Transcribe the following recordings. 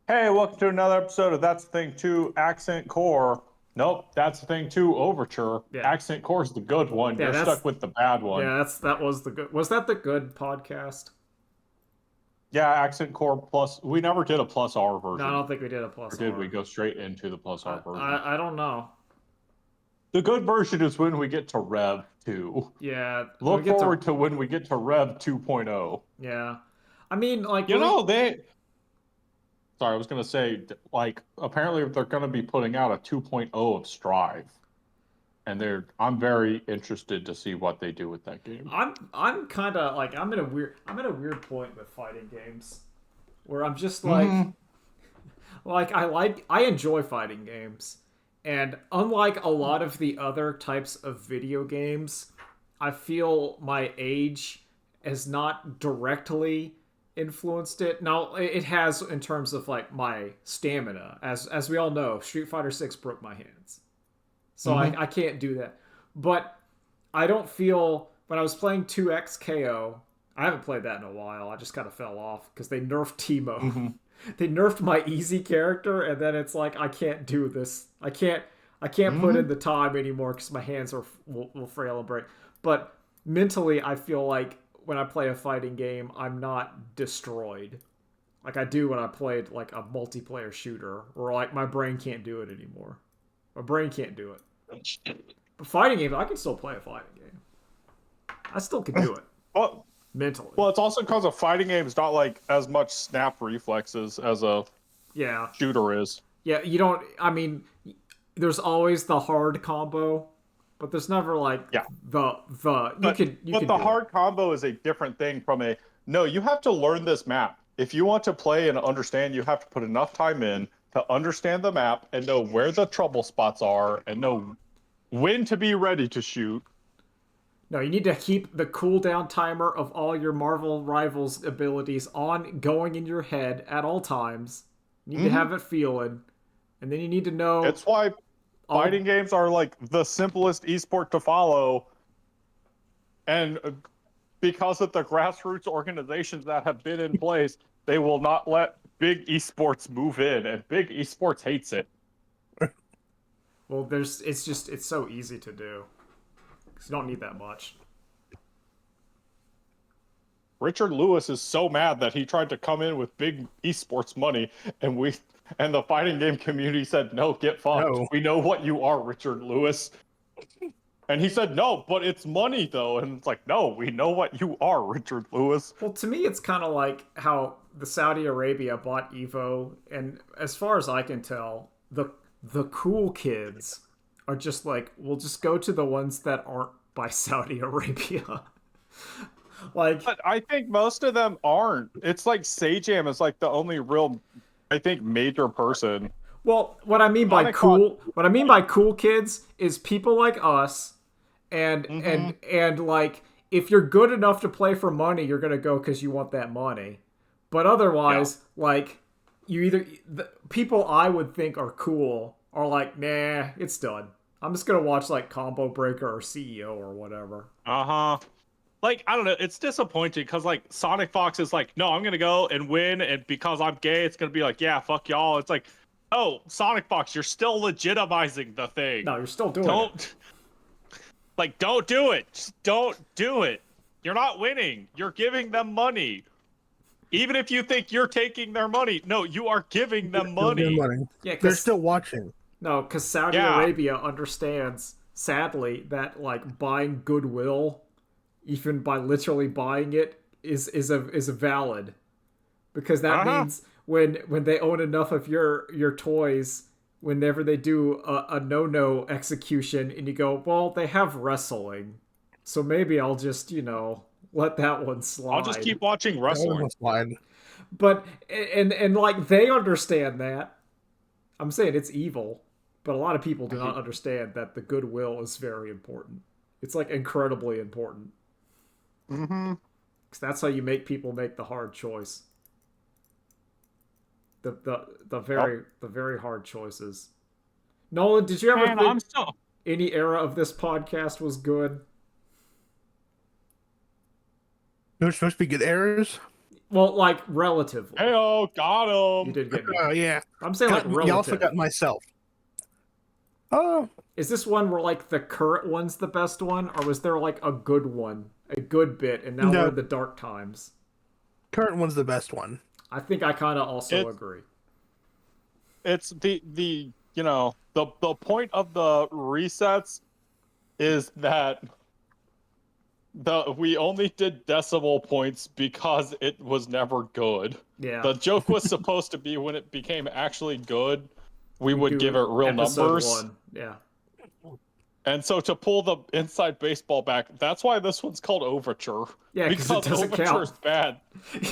Hey, welcome to another episode of That's the Thing 2 Accent Core. Nope, That's the Thing 2 Overture. Yeah, Accent Core is the good one. yeah, You're stuck with the bad one. that was the good. Was that the good podcast? Yeah, Accent Core plus. We never did a plus R No, I version. don't think we did a Or plus did we R. go straight into the plus R I version? I, I don't know. The good version is when we get to Rev 2. Yeah, when we Look get to forward to when we get to Rev 2.0. yeah, I mean like You when we know, they. Sorry, I was going to say, like, apparently they're going to be putting out a 2.0 of Strive. And I'm very interested to see what they do with that game. I'm kind of like I'm in a weird point with fighting games where I'm just Hmm. I enjoy fighting games, and unlike a lot of the other types of video games, I feel my age has not directly influenced it. Now it has in terms of like my stamina. As we all know, Street Fighter 6 broke my hands. So Hmm. I can't do that. But I don't feel when I was playing 2XKO, I haven't played that in a while. I just kind of fell off because they nerfed Teemo. Hmm. They nerfed my easy character, and then it's like I can't do this. I can't put in Hmm. the time anymore because my hands will frail and break. But mentally, I feel like when I play a fighting game, I'm not destroyed like I do when I played like a multiplayer shooter, or like my brain can't do it anymore. My brain can't do it. But fighting games, I can still play a fighting game. I still can do it Well, mentally. well, it's also because a fighting game is not like as much snap reflexes as a Yeah, shooter is. yeah. You don't. I mean, there's always the hard combo, but there's never like Yeah, the you but can you but can the do it. hard combo is a different thing from a no. You have to learn this map if you want to play and understand. You have to put enough time in to understand the map and know where the trouble spots are and know when to be ready to shoot. No, you need to keep the cooldown timer of all your Marvel Rivals abilities on going in your head at all times. You need to Hmm. have it feeling, and then you need to know It's why fighting all. games are like the simplest esport to follow, and because of the grassroots organizations that have been in place, they will not let big esports move in, and big esports hates it. Well, there's it's so easy to do because you don't need that much. Richard Lewis is so mad that he tried to come in with big esports money, and the fighting game community said, "No, get fucked. No. We know what you are, Richard Lewis." And he said, "No, but it's money though." And it's like, "No, we know what you are, Richard Lewis." Well, to me, it's kind of like how the Saudi Arabia bought Evo, and as far as I can tell, the cool kids are just like, we'll just go to the ones that aren't by Saudi Arabia. Like, But I think most of them aren't. It's like Sajam is like the only real, I think, major person. well, Sonic Fox. what I mean by cool kids is people like us, and Mm-hmm. like if you're good enough to play for money, you're gonna go because you want that money. But Yeah. otherwise, like you either the people I would think are cool are like, nah, it's done. I'm just gonna watch like Combo Breaker or CEO or whatever. Uh-huh. Like, I don't know, it's disappointing because like Sonic Fox is like, no, I'm gonna go and win, and because I'm gay, it's gonna be like, yeah, fuck y'all. It's like, oh, Sonic Fox, you're still legitimizing the thing. No, you're still doing it. Don't like don't do it. Just don't do it. You're not winning. You're giving them money. Even if you think you're taking their money, no, you are giving them Give them money. money. Yeah, They're because still watching. no, because Saudi Yeah. Arabia understands sadly that like buying goodwill, even by literally buying it, is a valid because that Uh-huh. means when they own enough of your toys, whenever they do a no execution, and you go, well, they have wrestling, so maybe I'll just let that one I'll just slide. keep watching That was wrestling. a slide. But and like they understand that. I'm saying it's evil, but a lot of people I do not hate. understand that the goodwill is very important. It's like incredibly important Mm-hmm. because that's how you make people make the hard choice. Yep. The very hard choices. Nolan, did you ever Man, I'm think still. any era of this podcast was good? There's supposed to be good errors. Well, like relatively. Hey-oh, got You him. did get me. Oh yeah, I'm saying like you also relative. got myself. Oh, Is this one where like the current one's the best one, or was there like a good one, a good bit, and now we're no, in the dark times? current one's the best one. I think I kind of also It's agree. it's the the point of the resets is that the we only did decimal points because it was never good. Yeah, The joke was supposed to be when it became actually good, we we would give it do real episode numbers. one. Yeah, And so to pull the inside baseball back, that's why this one's called Overture. yeah, because it Because doesn't Overture count. is bad.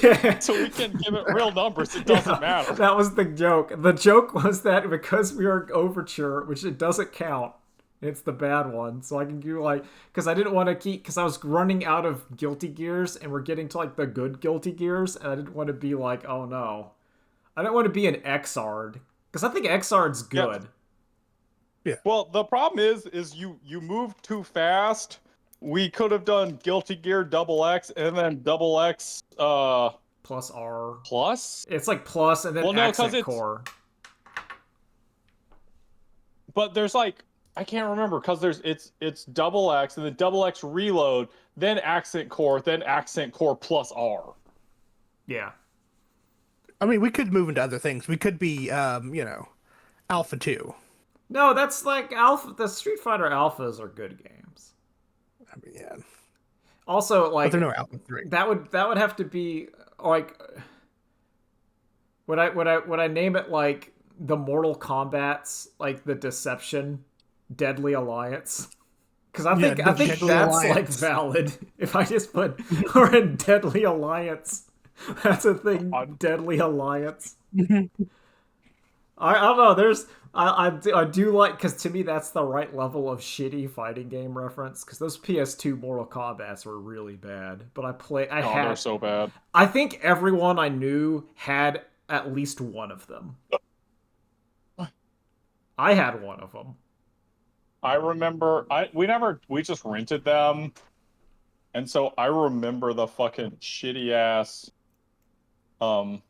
Yeah, So we can give it real numbers, it doesn't yeah, matter. that was the joke. The joke was that because we are overture, which it doesn't count, it's the bad one. So I can do like because I didn't want to keep because I was running out of guilty gears and we're getting to like the good guilty gears, and I didn't want to be like, oh no, I don't want to be an Xard because I think Xard's Yeah. good. Yeah, Well, the problem is you moved too fast. We could have done Guilty Gear double X and then double X Plus R, plus. it's like plus and then Well, no, because accent it's core. but there's like I can't remember because it's double X and then double X reload, then accent core plus R. Yeah. I mean, we could move into other things. We could be, Alpha 2. No, that's like Alpha. The Street Fighter Alphas are good games. I mean, yeah, Also, but like they're no Alpha 3. that would have to be like would I name it like the Mortal Kombat's like the Deception Deadly Alliance? Because I Yeah, think I the think Deadly that's like Alliance. valid. If I just put we're in Deadly Alliance, that's a thing. Deadly Alliance. I don't know. I do like because to me that's the right level of shitty fighting game reference because those PS2 Mortal Kombat's were really bad. But I Oh, they're had so bad. I think everyone I knew had at least one of them. I had one of them. I remember we just rented them, and so I remember the fucking shitty ass um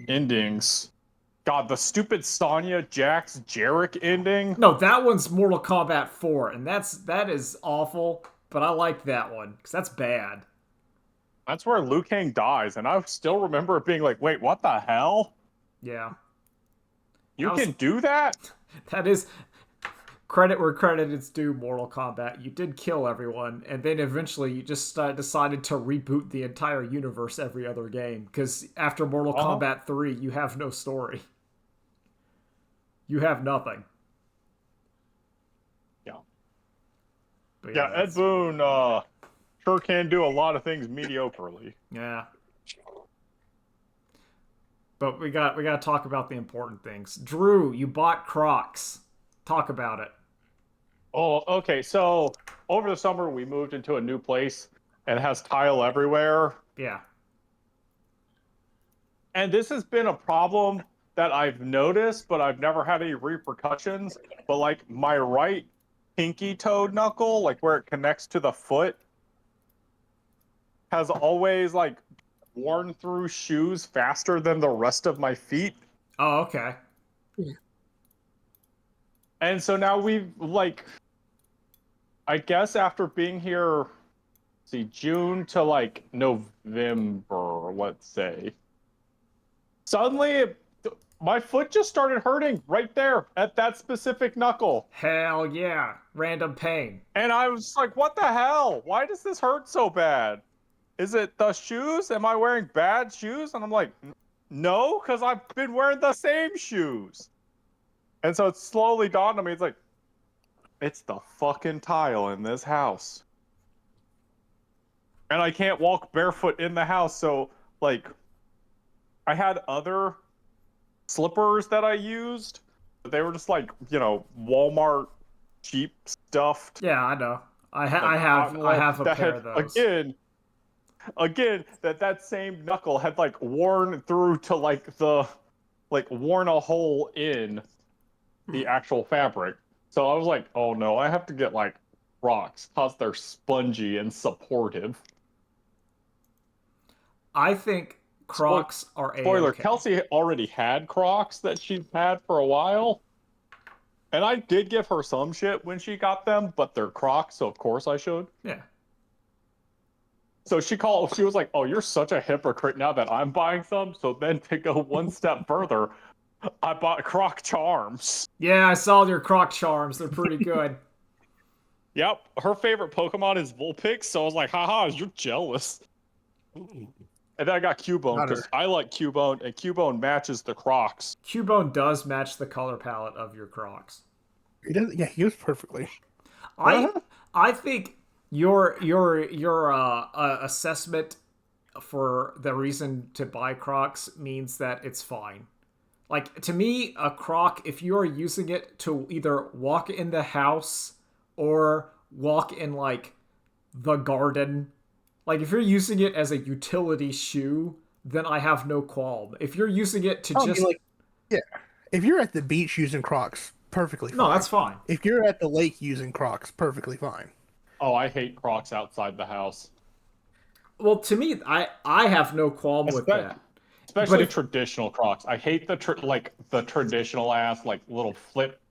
endings. God, the stupid Sonya Jax Jarek ending. No, that one's Mortal Kombat 4, and that is awful. But I like that one because that's bad. That's where Liu Kang dies, and I still remember it being like, wait, what the hell? Yeah, You that was can do that? that is credit where credit is due. Mortal Kombat, you did kill everyone, and then eventually you just decided to reboot the entire universe every other game because after Mortal Uh-huh. Kombat 3, you have no story. You have nothing. Yeah. But Yeah, Ed that's- Boon sure can do a lot of things mediocrely. yeah. But we got to talk about the important things. Drew, you bought Crocs. Talk about it. Oh, okay. So over the summer we moved into a new place and it has tile everywhere. Yeah. And this has been a problem that I've noticed, but I've never had any repercussions. But like my right pinky toe knuckle, like where it connects to the foot, has always like worn through shoes faster than the rest of my feet. Oh, okay. And so now we've like I guess after being here, see, June to like November, let's say. Suddenly, my foot just started hurting right there at that specific knuckle. Hell yeah. Random pain. And I was like, what the hell? Why does this hurt so bad? Is it the shoes? Am I wearing bad shoes? And I'm like, no, because I've been wearing the same shoes. And so it slowly dawned on me, it's like, it's the fucking tile in this house. And I can't walk barefoot in the house, so like I had other slippers that I used, but they were just like, Walmart cheap stuffed. Yeah, I know. I Like, I have a that pair had, of those. again, that same knuckle had like worn through to like worn a hole in the actual fabric. So I was like, oh no, I have to get like Crocs because they're spongy and supportive. I think Crocs are Spoiler, A-okay. Kelsey already had Crocs that she's had for a while. And I did give her some shit when she got them, but they're Crocs, so of course I should. Yeah. So she was like, "Oh, you're such a hypocrite now that I'm buying some." So then to go one step further, I bought Croc Charms. Yeah, I saw your Croc charms. They're pretty good. Yep, her favorite Pokemon is Vulpix, so I was like, haha, you're jealous. And then I got Cubone, Not her. because I like Cubone, and Cubone matches the Crocs. Cubone does match the color palette of your Crocs. He does. Yeah, he goes perfectly. I think your assessment for the reason to buy Crocs means that it's fine. Like, to me, a Croc, if you are using it to either walk in the house or walk in, like, the garden, like, if you're using it as a utility shoe, then I have no qualm. If you're using it to I just... mean, like, yeah. If you're at the beach using Crocs, perfectly fine. No, that's fine. If you're at the lake using Crocs, perfectly fine. Oh, I hate Crocs outside the house. Well, to me, I have no qualm with that. Especially if- traditional Crocs. I hate the traditional ass, like, little flip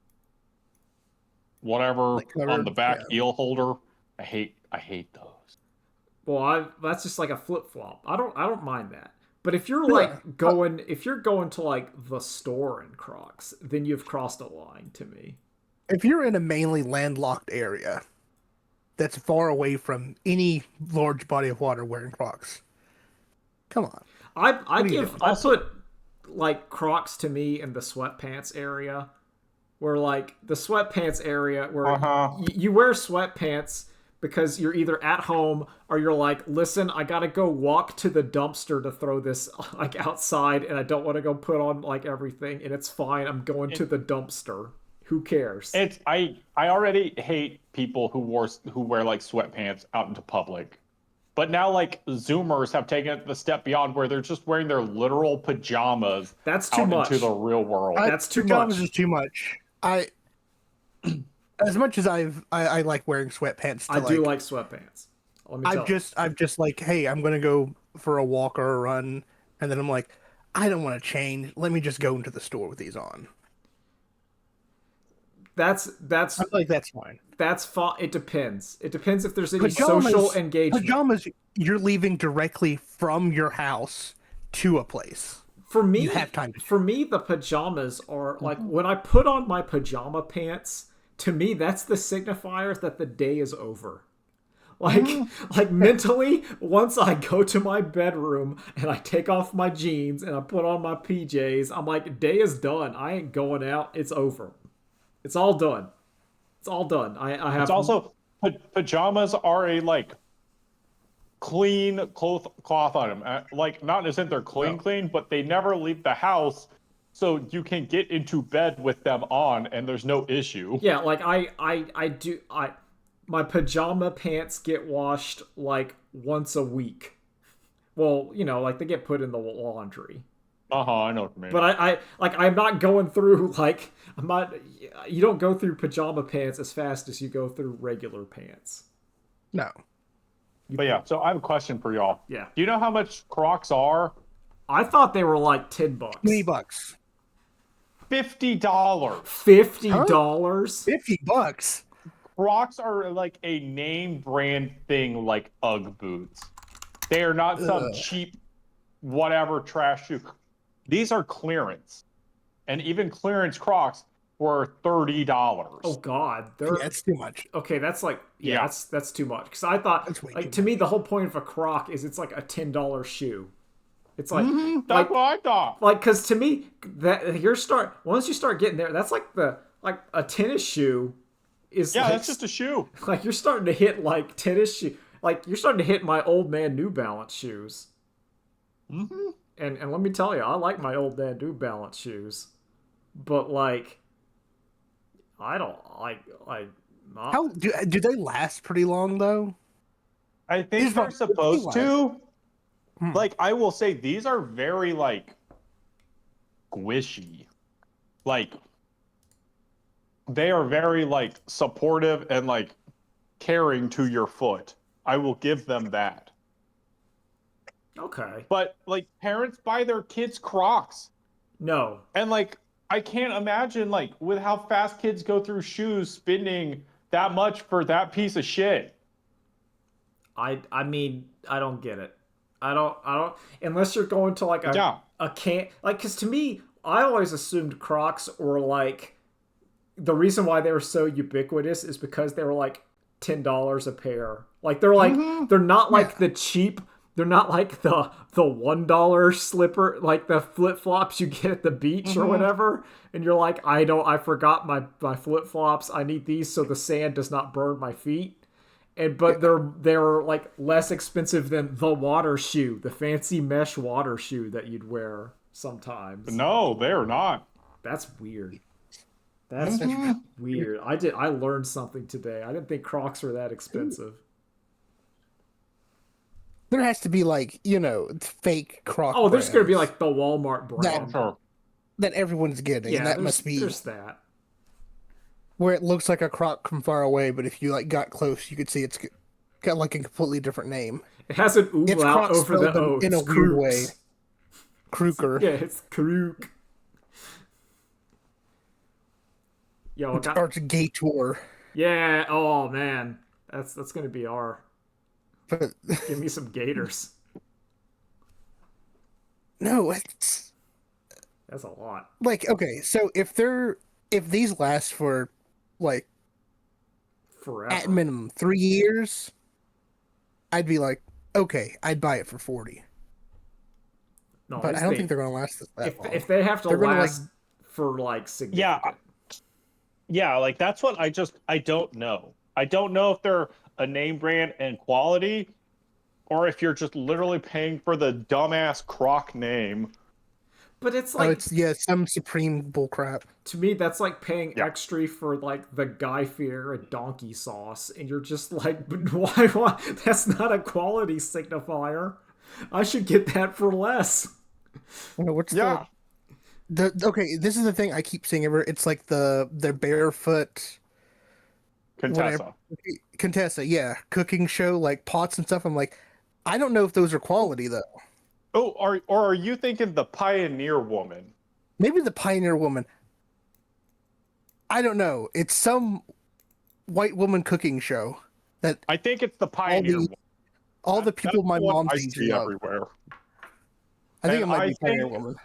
whatever Like covered, on the back yeah. eel holder. I hate those. Well, that's just like a flip flop. I don't mind that. But if you're like going to like the store in Crocs, then you've crossed a line to me. If you're in a mainly landlocked area that's far away from any large body of water wearing Crocs, come on. I are you doing? put like Crocs to me in the sweatpants area, where like the sweatpants area where you wear sweatpants because you're either at home or you're like, listen, I gotta go walk to the dumpster to throw this like outside, and I don't want to go put on like everything, and it's fine. I'm going to the dumpster. Who cares? I already hate people who wear like sweatpants out into public. But now, like, Zoomers have taken it the step beyond where they're just wearing their literal pajamas. That's too out much. into the real world. That's too Pajamas much. is too much. As much as I like wearing sweatpants. I do like sweatpants. Let me tell you. I'm just like, hey, I'm gonna go for a walk or a run, and then I'm like, I don't want to change. Let me just go into the store with these on. That's I feel like that's fine. That's fine. It depends. It depends if there's any social engagement. Pajamas, you're leaving directly from your house to a place. For me, You have time to for me, the pajamas are like when I put on my pajama pants. To me, that's the signifier that the day is over. Like mentally, once I go to my bedroom and I take off my jeans and I put on my PJs, I'm like, day is done. I ain't going out. It's over. It's all done. It's all done. I have. It's also pajamas are a like clean cloth item. Like, not as in they're clean, but they never leave the house, so you can get into bed with them on, and there's no issue. Yeah, like my pajama pants get washed like once a week. Well, you know, like they get put in the laundry. I know what you mean. But I'm not going through like you don't go through pajama pants as fast as you go through regular pants. No. But yeah, so I have a question for y'all. Yeah. Do you know how much Crocs are? I thought they were like $10. $20. $50. $50? $50. Crocs are like a name brand thing, like UGG boots. They are not some cheap, whatever trash shoe. These are clearance, and even clearance Crocs were $30. Oh God, That's too much. Okay, that's like Yeah. that's too much. Because I thought That's way like too to me the whole point of a Croc is it's like a $10 shoe. It's like That's what I thought. like because to me that once you start getting there, that's like a tennis shoe is Yeah, like, that's just a shoe. like you're starting to hit like tennis shoe, like you're starting to hit my old man New Balance shoes. Mm-hmm. And let me tell you, I like my old man New Balance shoes, but like I don't like not. How do they last pretty long though? I think they're supposed to. Hmm. Like, I will say these are very like squishy. Like, they are very like supportive and like caring to your foot. I will give them that. Okay. But like parents buy their kids Crocs. No. And like I can't imagine like with how fast kids go through shoes spending that much for that piece of shit. I mean, I don't get it. I don't unless you're going to like Yeah. a can like cuz to me, I always assumed Crocs were like the reason why they were so ubiquitous is because they were like $10 a pair. Like they're not like the cheap. They're not like the $1 slipper, like the flip flops you get at the beach or whatever. And you're like, I forgot my flip flops. I need these so the sand does not burn my feet. But they're like less expensive than the water shoe, the fancy mesh water shoe that you'd wear sometimes. No, they're not. That's weird. That's weird. I learned something today. I didn't think Crocs were that expensive. There has to be like, fake Croc. Oh, there's gonna be brands like the Walmart brand. Sure. that everyone's getting, Yeah, and that must be there's that. where it looks like a Croc from far away, but if you like got close, you could see it's got like a completely different name. It has an It's umlaut Crocs over the spelled O. in a It's weird Crooks. way. Kruger. Yeah, it's Krook. Yo, Or it's Gator. yeah. Oh man, that's gonna be our. But Give me some gators. no, it's That's a lot. like, okay, so if these last for like Forever. at minimum 3 years, I'd be like, okay, I'd buy it for 40. No, But I don't think they're gonna last that long. if they have to They're gonna, last for like significant. Yeah, like that's what I don't know. I don't know if they're a name brand and quality, or if you're just literally paying for the dumbass Croc name. But it's like some supreme bullcrap. to me that's like paying Yeah. extra for like the Guy Fieri donkey sauce, and you're just like, but why? That's not a quality signifier. I should get that for less. What's Yeah. the okay? This is the thing I keep seeing ever. It's like the barefoot Contessa. Contessa, yeah, cooking show like pots and stuff. I'm like, I don't know if those are quality though. Oh, are you thinking the Pioneer Woman? Maybe the Pioneer Woman. I don't know. It's some white woman cooking show that I think it's the Pioneer Woman. all the people That's my the one mom's I age see love. everywhere. I think And it might I be Pioneer think- Woman.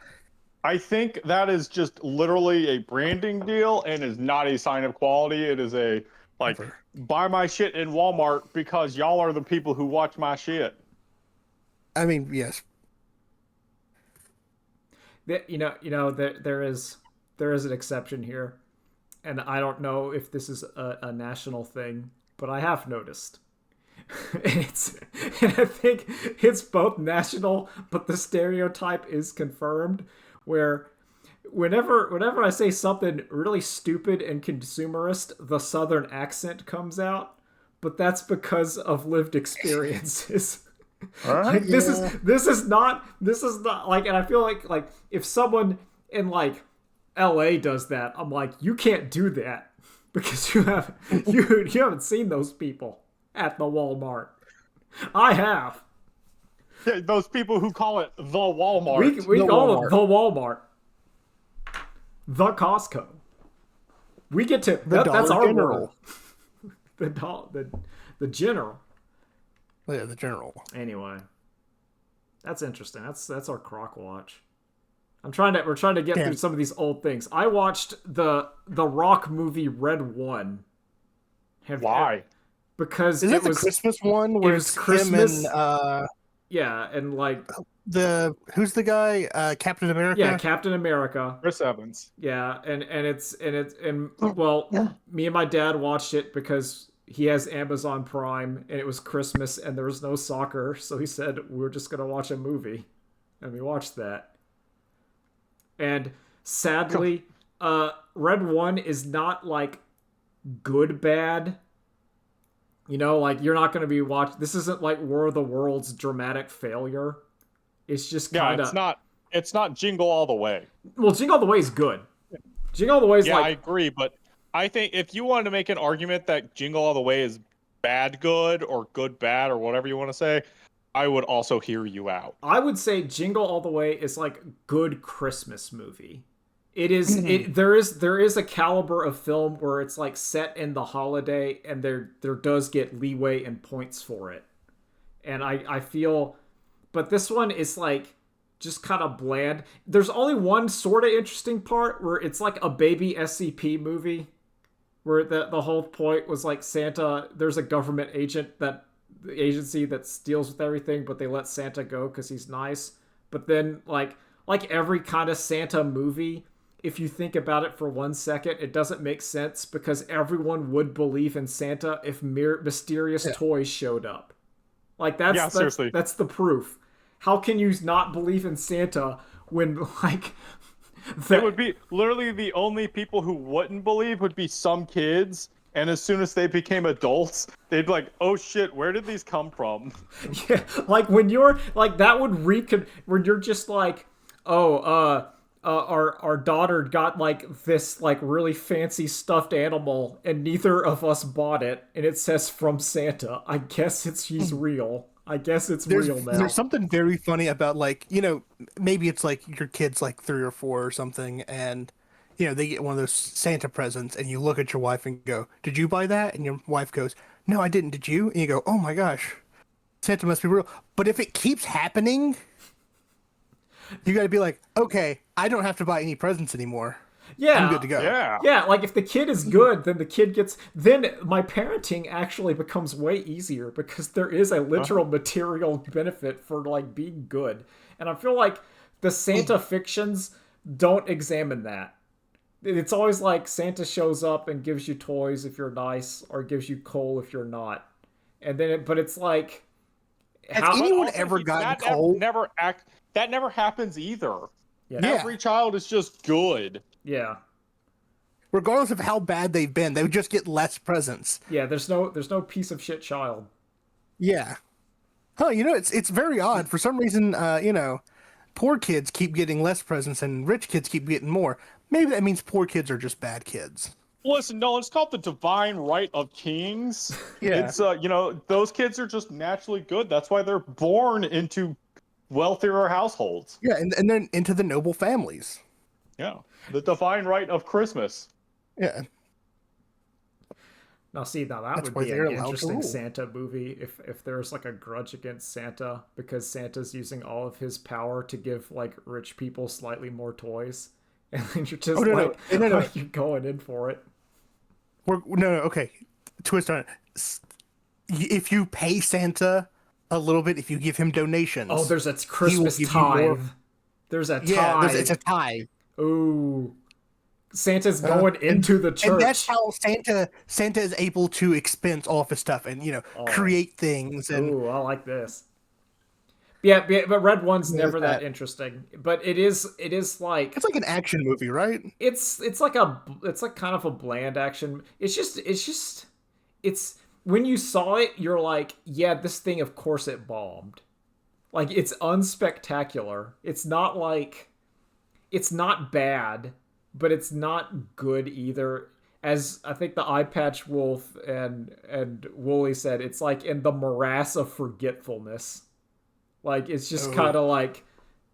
I think that is just literally a branding deal and is not a sign of quality. It is a like Never. buy my shit in Walmart because y'all are the people who watch my shit. I mean, yes. There is an exception here, and I don't know if this is a national thing, but I have noticed. And I think it's both national, but the stereotype is confirmed. Where whenever I say something really stupid and consumerist, the Southern accent comes out, but that's because of lived experiences. Like, this is not like, and I feel like if someone in like LA does that, I'm like, you can't do that because you haven't seen those people at the Walmart. I have. Yeah, those people who call it the Walmart. We The call Walmart. it the Walmart, the Costco. We get to that's Dollar our General. world. The general. Yeah, the general. Anyway, that's interesting. That's our Croc watch. We're trying to get through some of these old things. I watched the Rock movie Red One. Why? Because Is it that the was Christmas one where was it's Christmas. him and yeah, and like who's the guy? Captain America? yeah, Captain America. Chris Evans. Yeah, and well, me and my dad watched it because he has Amazon Prime, and it was Christmas and there was no soccer, so he said we're just gonna watch a movie, and we watched that. And sadly, Red One is not like good bad. You know, like you're not gonna be this isn't like War of the Worlds dramatic failure. It's just Yeah, kind of it's not Jingle All the Way. well, Jingle All the Way is good. Jingle All the Way is Yeah, I like agree, but I think if you wanted to make an argument that Jingle All the Way is bad good or good bad or whatever you want to say, I would also hear you out. I would say Jingle All the Way is like good Christmas movie. It is there is a caliber of film where it's like set in the holiday and there does get leeway and points for it. And I feel but this one is like just kind of bland. There's only one sort of interesting part where it's like a baby SCP movie where the whole point was like Santa, there's a government agent that the agency that deals with everything, but they let Santa go because he's nice. But then like every kind of Santa movie, if you think about it for 1 second, it doesn't make sense because everyone would believe in Santa if mysterious toys showed up. Like seriously. That's the proof. How can you not believe in Santa when like It would be literally the only people who wouldn't believe would be some kids, and as soon as they became adults, they'd be like, "Oh shit, where did these come from?" Yeah, like when you're like that would when you're just like, "Oh, our daughter got like this like really fancy stuffed animal and neither of us bought it and it says from Santa. I guess he's real. I guess it's real now." There's something very funny about like, maybe it's like your kid's like 3 or 4 or something and they get one of those Santa presents and you look at your wife and go, "Did you buy that?" And your wife goes, "No, I didn't. Did you?" And you go, "Oh my gosh. Santa must be real." But if it keeps happening, you got to be like, "Okay, I don't have to buy any presents anymore. Yeah. I'm good to go." Yeah, like if the kid is good, then the kid gets then my parenting actually becomes way easier because there is a literal material benefit for like being good. And I feel like the Santa fictions don't examine that. It's always like Santa shows up and gives you toys if you're nice or gives you coal if you're not. And then but it's like Has anyone ever gotten coal? That never happens either. Yeah. Every child is just good. Yeah. Regardless of how bad they've been, they would just get less presents. Yeah, there's no piece of shit child. Yeah. Huh, it's very odd. For some reason, poor kids keep getting less presents and rich kids keep getting more. Maybe that means poor kids are just bad kids. Listen, no, it's called the divine right of kings. Yeah. It's those kids are just naturally good. That's why they're born into wealthier households. Yeah, and then into the noble families. Yeah. The divine right of Christmas. Yeah. Now, see, that That's would be they're an allowed to interesting rule. Santa movie if there's like a grudge against Santa because Santa's using all of his power to give like rich people slightly more toys, and then you're just no. you're going in for it. Okay. Twist on it. If you pay Santa a little bit, if you give him donations. Oh, there's a Christmas give you more- tithe. There's a tithe. Yeah, it's a tithe. Ooh. Santa's going into the church. And that's how Santa is able to expense all of his stuff and create things. And ooh, I like this. Yeah, but Red One's never that interesting. But it is like it's like an action movie, right? it's like kind of a bland action. It's when you saw it, you're like, yeah, this thing of course it bombed. Like it's unspectacular. It's not bad, but it's not good either. As I think the Eye Patch Wolf and Wooly said, it's like in the morass of forgetfulness. Like it's just kind of like,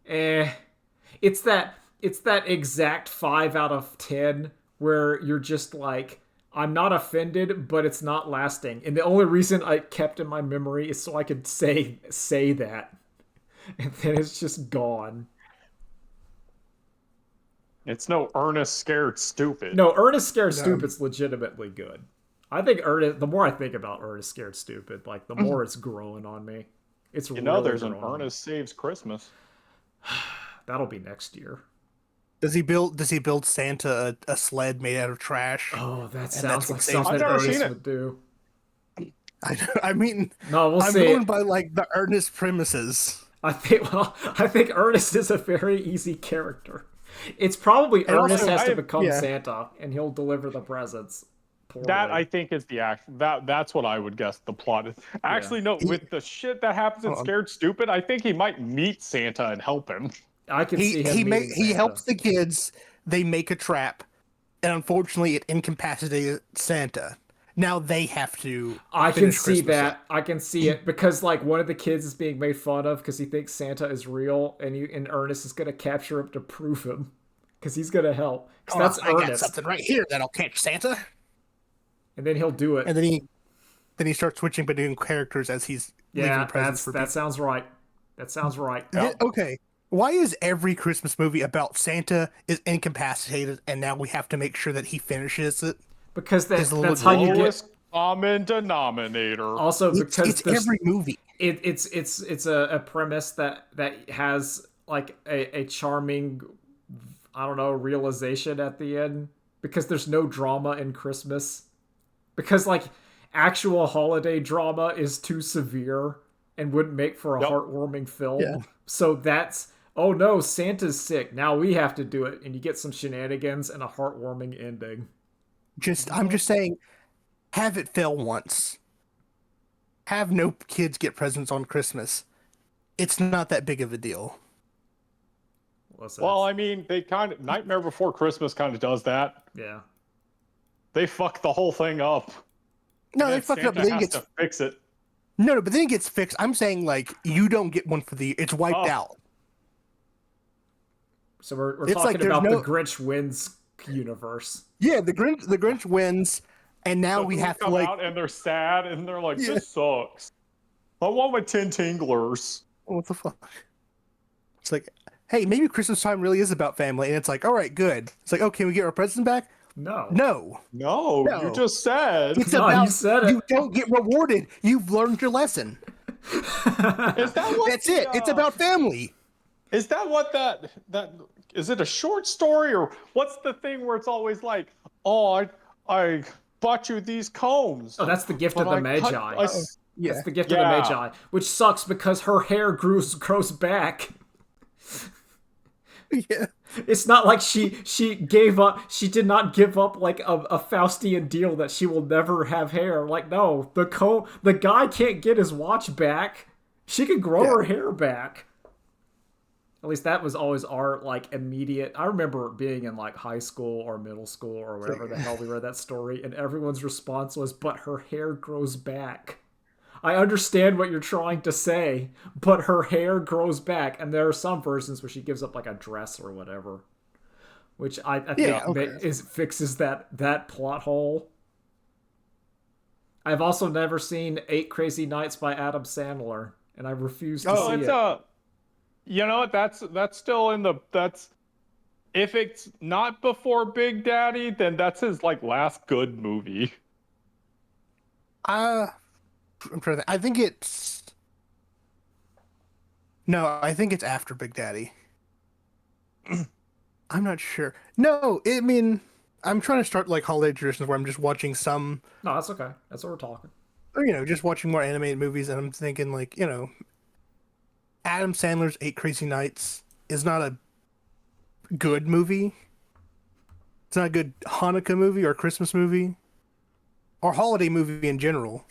It's that exact 5 out of 10 where you're just like, I'm not offended, but it's not lasting. And the only reason I kept in my memory is so I could say that. And then it's just gone. It's no Ernest Scared Stupid. No, Ernest Scared Stupid's legitimately good. I think the more I think about Ernest Scared Stupid, like the more it's growing on me. It's really there's an growing on me. Ernest Saves Christmas. That'll be next year. Does he build Santa a sled made out of trash? Oh, that And sounds that's like what something I've never seen Ernest it. would do. I mean, No, we'll I'm see. going by like the Ernest premises. I think Ernest is a very easy character. It's probably And Ernest also, has to I- become yeah. Santa, and he'll deliver the presents. Poorly. That I think is the action. That's what I would guess the plot is. Actually, no. With the shit that happens in Hold on. Scared Stupid, I think he might meet Santa and help him. I can see him meeting he Santa. helps the kids. They make a trap, and unfortunately, it incapacitates Santa. now they have to I can finish see Christmas that. I can see it because like one of the kids is being made fun of because he thinks Santa is real, and Ernest is gonna capture him to prove him because he's gonna help. Because that's I got Ernest, something right here that'll catch Santa. and then he'll do it. And then he starts switching between characters as he's leaving Yeah, presents for that people. sounds right. That sounds right. Okay. Why is every Christmas movie about Santa is incapacitated and now we have to make sure that he finishes it? Because Is a little that's how you get. Lowest common denominator. Also, because It's there's every movie. it's a premise that has like a charming, I don't know, realization at the end, because there's no drama in Christmas, because like actual holiday drama is too severe and wouldn't make for a Yep. heartwarming film. Yeah. So that's, oh no, Santa's sick, now we have to do it, and you get some shenanigans and a heartwarming ending. I'm just saying, have it fail once. Have no kids get presents on Christmas. It's not that big of a deal. Listen, Well, I mean, they kind of Nightmare Before Christmas kind of does that. yeah. They fuck the whole thing up. No, And they then fucked it up, Santa but then it has gets to fix it. no, but then it gets fixed. I'm saying like you don't get one for the it's wiped Oh. out. So we're It's like talking there's about no- the Grinch wins universe. Yeah, the Grinch wins, and now So we people have to come like out and they're sad and they're like, Yeah. "This sucks. I want my 10 tinglers." what the fuck? It's like, hey, maybe Christmas time really is about family, and it's like, all right, good. It's like, okay, we get our presents back? No. No, No, No. you just said. it's No, about you said it. you don't get rewarded. You've learned your lesson. Is that what That's it. It's about family. Is that what that is it a short story, or what's the thing where it's always like, "Oh, I bought you these combs." Oh, that's the gift but of the I cut- Magi. I s- Yeah, That's the gift of the Yeah. Magi, which sucks because her hair grows back. yeah. It's not like she gave up. She did not give up like a Faustian deal that she will never have hair. Like no, the guy can't get his watch back. She can grow Yeah. her hair back. At least that was always our like immediate. I remember being in like high school or middle school or whatever the hell we read that story, and everyone's response was, "But her hair grows back." I understand what you're trying to say, but her hair grows back, and there are some versions where she gives up like a dress or whatever, which I think Yeah, okay. fixes that plot hole. I've also never seen Eight Crazy Nights by Adam Sandler, and I refuse to Oh, see it's it. you know what? That's still in the that's. If it's not before Big Daddy, then that's his like last good movie. I'm trying to think. I think it's no. I think it's after Big Daddy. I'm not sure. No, I mean, I'm trying to start like holiday traditions where I'm just watching some, No, that's okay. That's what we're talking. or just watching more animated movies, and I'm thinking like, Adam Sandler's Eight Crazy Nights is not a good movie. It's not a good Hanukkah movie or Christmas movie or holiday movie in general.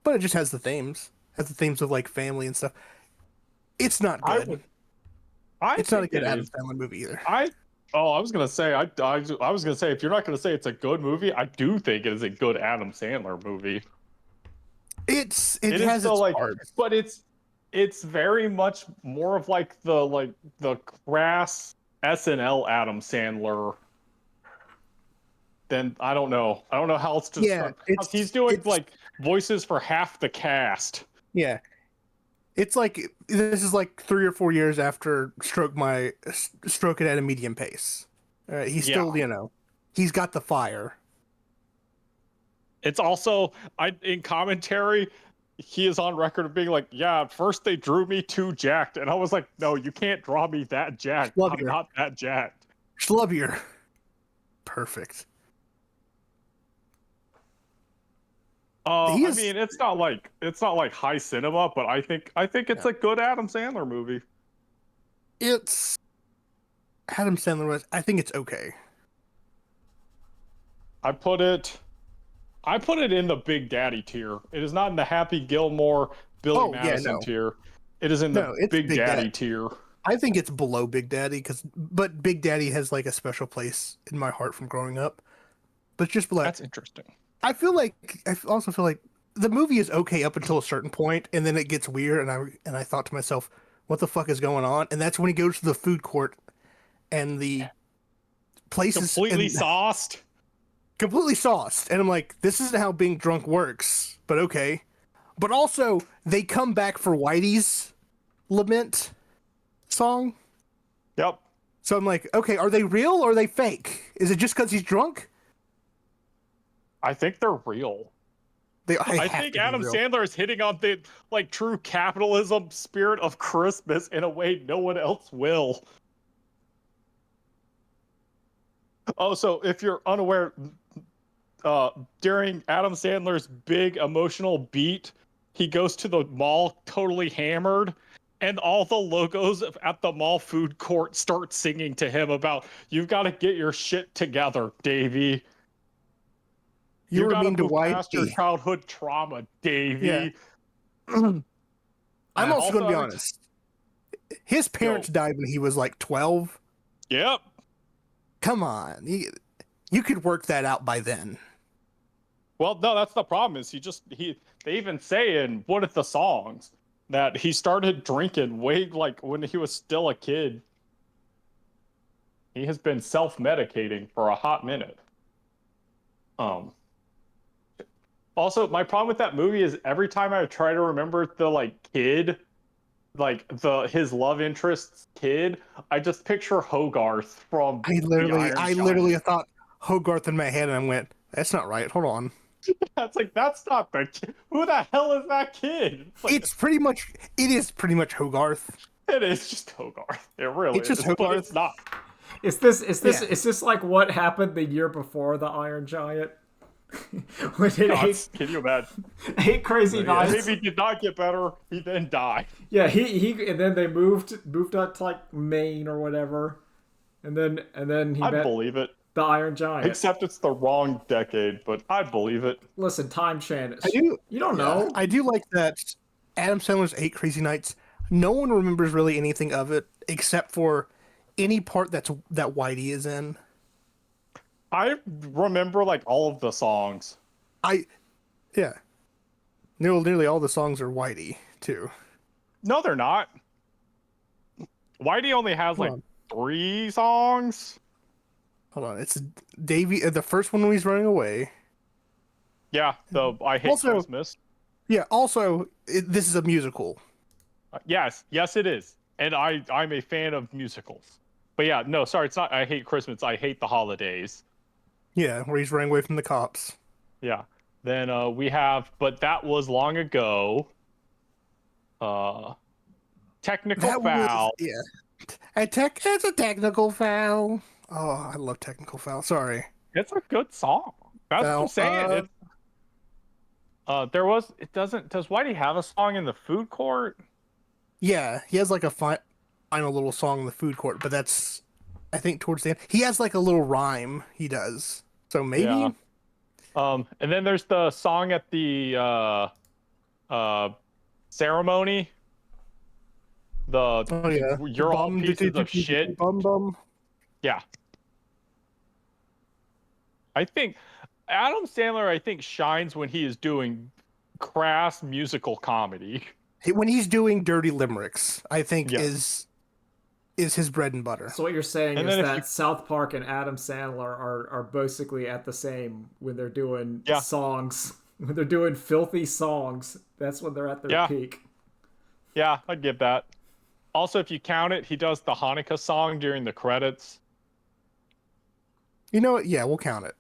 But it just has the themes. Has the themes of like family and stuff. It's not I good. would. I It's not a think good it Adam is. Sandler movie either. I was gonna say I was gonna say if you're not gonna say it's a good movie, I do think it is a good Adam Sandler movie. It It is has still its like, parts. but it's very much more of like the crass SNL Adam Sandler. Then I don't know how else to Yeah, describe. He's doing it's- like voices for half the cast. Yeah. It's like this is like 3 or 4 years after Stroke It at a Medium Pace. He's still, he's got the fire. It's also in commentary, he is on record of being like, "Yeah, at first they drew me too jacked," and I was like, "No, you can't draw me that jacked. Love I'm you. not that jacked." Schlubbier. Perfect. I He is- mean, it's not like high cinema, but I think it's a good Adam Sandler movie. It's Adam Sandler was. I think it's okay. I put it in the Big Daddy tier. It is not in the Happy Gilmore, Billy Oh, yeah, Madison no. tier. It is in the No, it's Big Big Daddy Daddy. tier. I think it's below Big Daddy but Big Daddy has like a special place in my heart from growing up. but just be like, That's interesting. I also feel like the movie is okay up until a certain point, and then it gets weird, and I thought to myself, what the fuck is going on? And that's when he goes to the food court and the places Completely and sauced. completely sauced, and I'm like, this isn't how being drunk works, but okay. But also, they come back for Whitey's lament song. Yep. So I'm like, okay, are they real or are they fake? Is it just because he's drunk? I think they're real. I Have think to be Adam real. Sandler is hitting on the like true capitalism spirit of Christmas in a way no one else will. Oh, so if you're unaware, during Adam Sandler's big emotional beat, he goes to the mall totally hammered, and all the logos at the mall food court start singing to him about, "You've got to get your shit together, Davey. You You were got to mean to move past your Whitey. childhood trauma, Yeah. Davey." I'm also Also, going to be honest. His parents died when he was like 12. Yep. Come on. You could work that out by then. Well, no, that's the problem. Is they even say in one of the songs that he started drinking way like when he was still a kid. He has been self-medicating for a hot minute. Um. Also, my problem with that movie is every time I try to remember the like kid, like his love interest's kid, I just picture Hogarth from the Iron I Giant. literally thought Hogarth in my head and I went, that's not right. Hold on. That's like that's not the kid. Who the hell is that kid? Like, It is pretty much Hogarth. it is just Hogarth. It really It's just is, but it's Hogarth. not. Is this like what happened the year before the Iron Giant? When it God, can you imagine? 8 Crazy Nights. Maybe did not get better. He then died. Yeah, he and then they moved up to like Maine or whatever, and then he I'd met believe it. the Iron Giant. Except it's the wrong decade, but I'd believe it. Listen, time change. You don't Yeah, know. I do like that Adam Sandler's 8 Crazy Nights. No one remembers really anything of it except for any part that Whitey is in. I remember like all of the songs. Yeah. Nearly all the songs are Whitey too. No, they're not. Whitey only has Hold like on. 3 songs. Hold on, it's Davey. The first one when he's running away. Yeah, the I Hate Also- Christmas. Yeah. Also, this is a musical. Yes, it is. And I'm a fan of musicals. But yeah, no, sorry, it's not I Hate Christmas, I Hate the Holidays. Yeah, where he's running away from the cops. Yeah. Then we have, but that was long ago. Technical Foul. Yeah. It's a technical foul. Oh, I love technical foul. Sorry. It's a good song. That's what I'm Foul, saying. Does Whitey have a song in the food court? Yeah, he has like a final little song in the food court, but that's, I think, towards the end. He has like a little rhyme he does. So maybe. Yeah. And then there's the song at the ceremony. Oh yeah. You're all pieces of shit. Bum. Yeah. I think Adam Sandler shines when he is doing crass musical comedy. When he's doing dirty limericks, I think Yeah. is his bread and butter. So what you're saying And is then if that you- South Park and Adam Sandler are basically at the same when they're doing Yeah. songs. When they're doing filthy songs, that's when they're at their Yeah. peak. Yeah, I'd give that. Also, if you count it, he does the Hanukkah song during the credits. You know what? Yeah, we'll count it.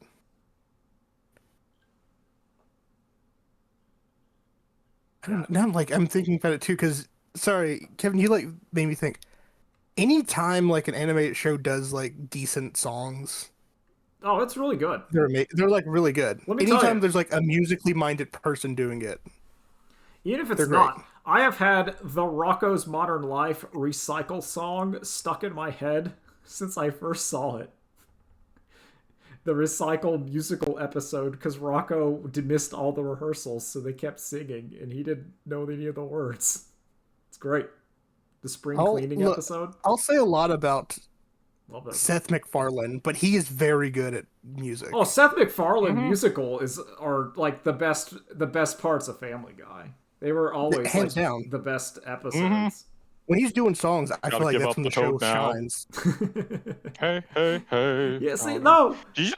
Now I'm thinking about it too, because sorry, Kevin, you like made me think. Anytime like an animated show does like decent songs, Oh, it's really good. they're like really good. Let me tell Anytime you. there's like a musically minded person doing it, Even if it's They're not, great. I have had the Rocco's Modern Life recycle song stuck in my head since I first saw it. The recycled musical episode, because Rocco missed all the rehearsals, so they kept singing, and he didn't know any of the words. It's great. The spring cleaning episode. I'll say a lot about Love that. Seth MacFarlane, but he is very good at music. Oh, Seth MacFarlane Mhm. musical are like the best parts of Family Guy. They were always like Hands down. the best Mhm. episodes. When he's doing songs, I Gotta feel like give that's up when the the show toad now. shines. Hey, hey, hey. Yeah, see, Oh, no. did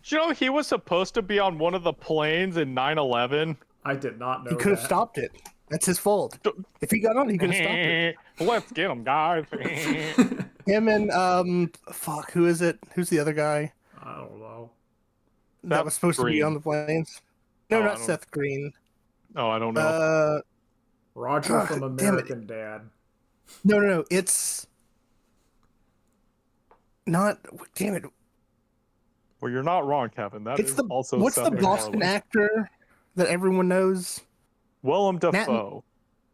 you know he was supposed to be on one of the planes in 9/11? I did not know He could have that. stopped it. That's his fault. If he got on, he could have stopped it. Let's get him, guys. Him and fuck, who is it? Who's the other guy I don't know. that was supposed to be on Green. the planes? No, Oh, not Seth Green. I don't know. Uh, Roger from damn it. American Dad. No. It's not. Damn it. Well, you're not wrong, Kevin. That It's is the also what's Seth the Boston MacFarlane. actor that everyone knows? Willem Matt- Dafoe.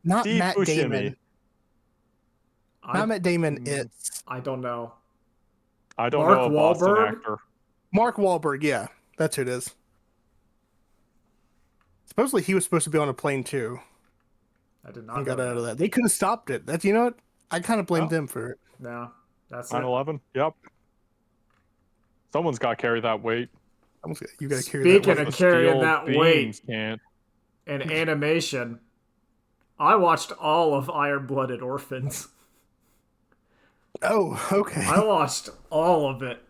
Not Steve Matt Buscemi. Damon. Not Matt Damon. Mm. It's I don't know. I don't Mark know a Boston Wahlberg? actor. Mark Wahlberg. Yeah, that's who it is. Supposedly he was supposed to be on a plane too. I did not And know got out of that. that. They could have stopped it. That's, you know what? I kind of blame Oh. them for it. No, that's it. 9/11. Yep. Someone's got to carry that weight. You got to carry that Speaking weight. of carrying Steel that beams weight can't. and animation, I watched all of Iron Blooded Orphans. Oh, okay. I watched all of it.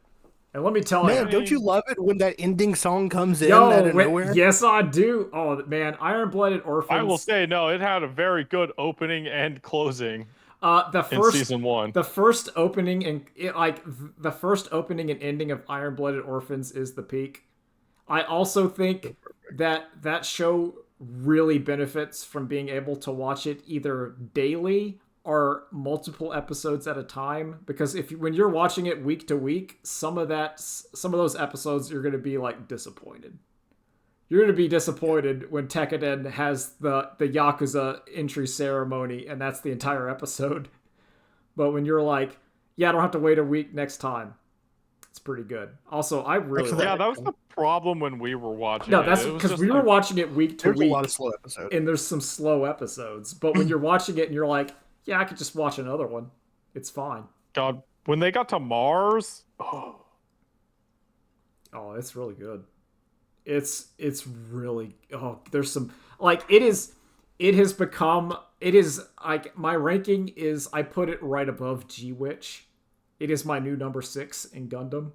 And let me tell Man, you. don't you love it when that ending song comes in Yo, out of nowhere? yes, I do. Oh, man. Iron Blooded Orphans. I will say no. It had a very good opening and closing the in first season 1. The first opening and the first opening and ending of Iron Blooded Orphans is the peak. I also think that show really benefits from being able to watch it either daily or multiple episodes at a time, because when you're watching it week to week, some of those episodes you're going to be like disappointed. You're going to be disappointed when Tekkaden has the Yakuza entry ceremony and that's the entire episode. But when you're like, yeah, I don't have to wait a week next time, it's pretty good. Also, I really Yeah, that was the problem when we were watching no, it. that's It was because just we were like- watching it week to There's week, a lot of slow episodes. and there's some slow episodes. But when you're watching it and you're like, yeah, I could just watch another one, it's fine. God, when they got to Mars, oh, Oh, it's really good. It's really there's some like it is like my ranking is I put it right above G-Witch. It is my new number 6 in Gundam.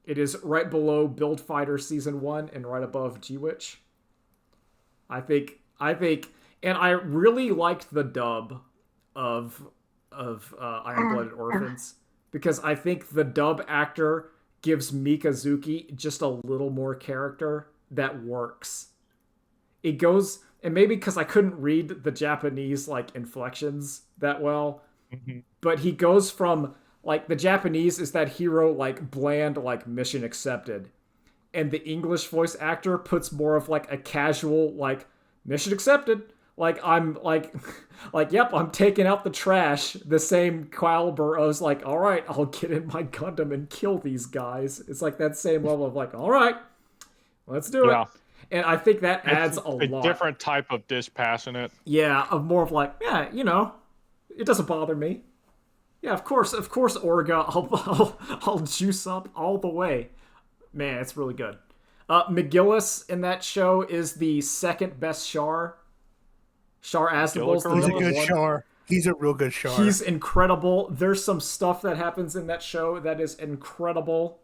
It is right below Build Fighter Season 1 and right above G-Witch. I think and I really liked the dub of Iron Blooded Orphans because I think the dub actor gives Mikazuki just a little more character that works. It goes, and maybe because I couldn't read the Japanese like inflections that well, but he goes from like the Japanese is that hero like bland like mission accepted, and the English voice actor puts more of like a casual like mission accepted. Like I'm like yep, I'm taking out the trash. The same caliber of like, all right, I'll get in my Gundam and kill these guys. It's like that same level of like, all right, let's do yeah. it. And I think that adds It's a lot. different type of dispassionate. Yeah, of more of like, yeah, it doesn't bother me. Yeah, of course, Orga, I'll juice up all the way. Man, it's really good. McGillis in that show is the second best Char. Char Aznavour's the He's a He's a number good one. Char. He's a real good Char. He's incredible. There's some stuff that happens in that show that is incredible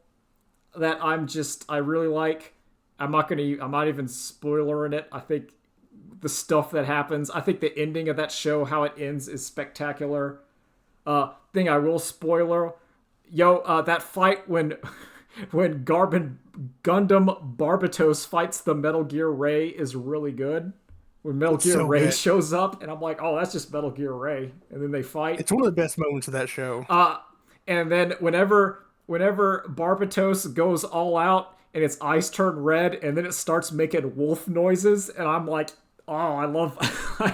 that I really like. I'm not even spoiling it. I think the stuff that happens, I think the ending of that show, how it ends, is spectacular. Thing I will spoiler, that fight when Gundam Barbatos fights the Metal Gear Ray is really good. When Metal Gear so Ray good. shows up, and I'm like, oh, that's just Metal Gear Ray, and then they fight. It's one of the best moments of that show. And then whenever Barbatos goes all out and its eyes turn red, and then it starts making wolf noises, and I'm like, oh, I love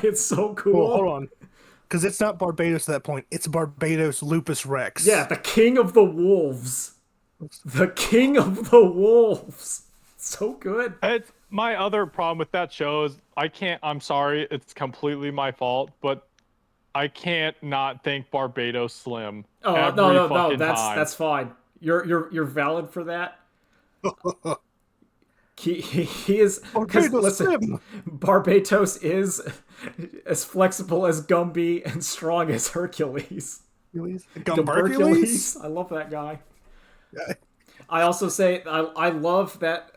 it's so cool. Well, hold on. Because it's not Barbados at that point. It's Barbados Lupus Rex. Yeah, the king of the wolves. The king of the wolves. So good. It's my other problem with that show is I'm sorry, it's completely my fault, but I can't not thank Barbados Slim. Oh every no, fucking that's time. that's fine. You're valid for that. He is because Barbados listen, Slim. Barbados is as flexible as Gumby and strong as Hercules. Gumbercules? I love that guy. Yeah. I also say I love that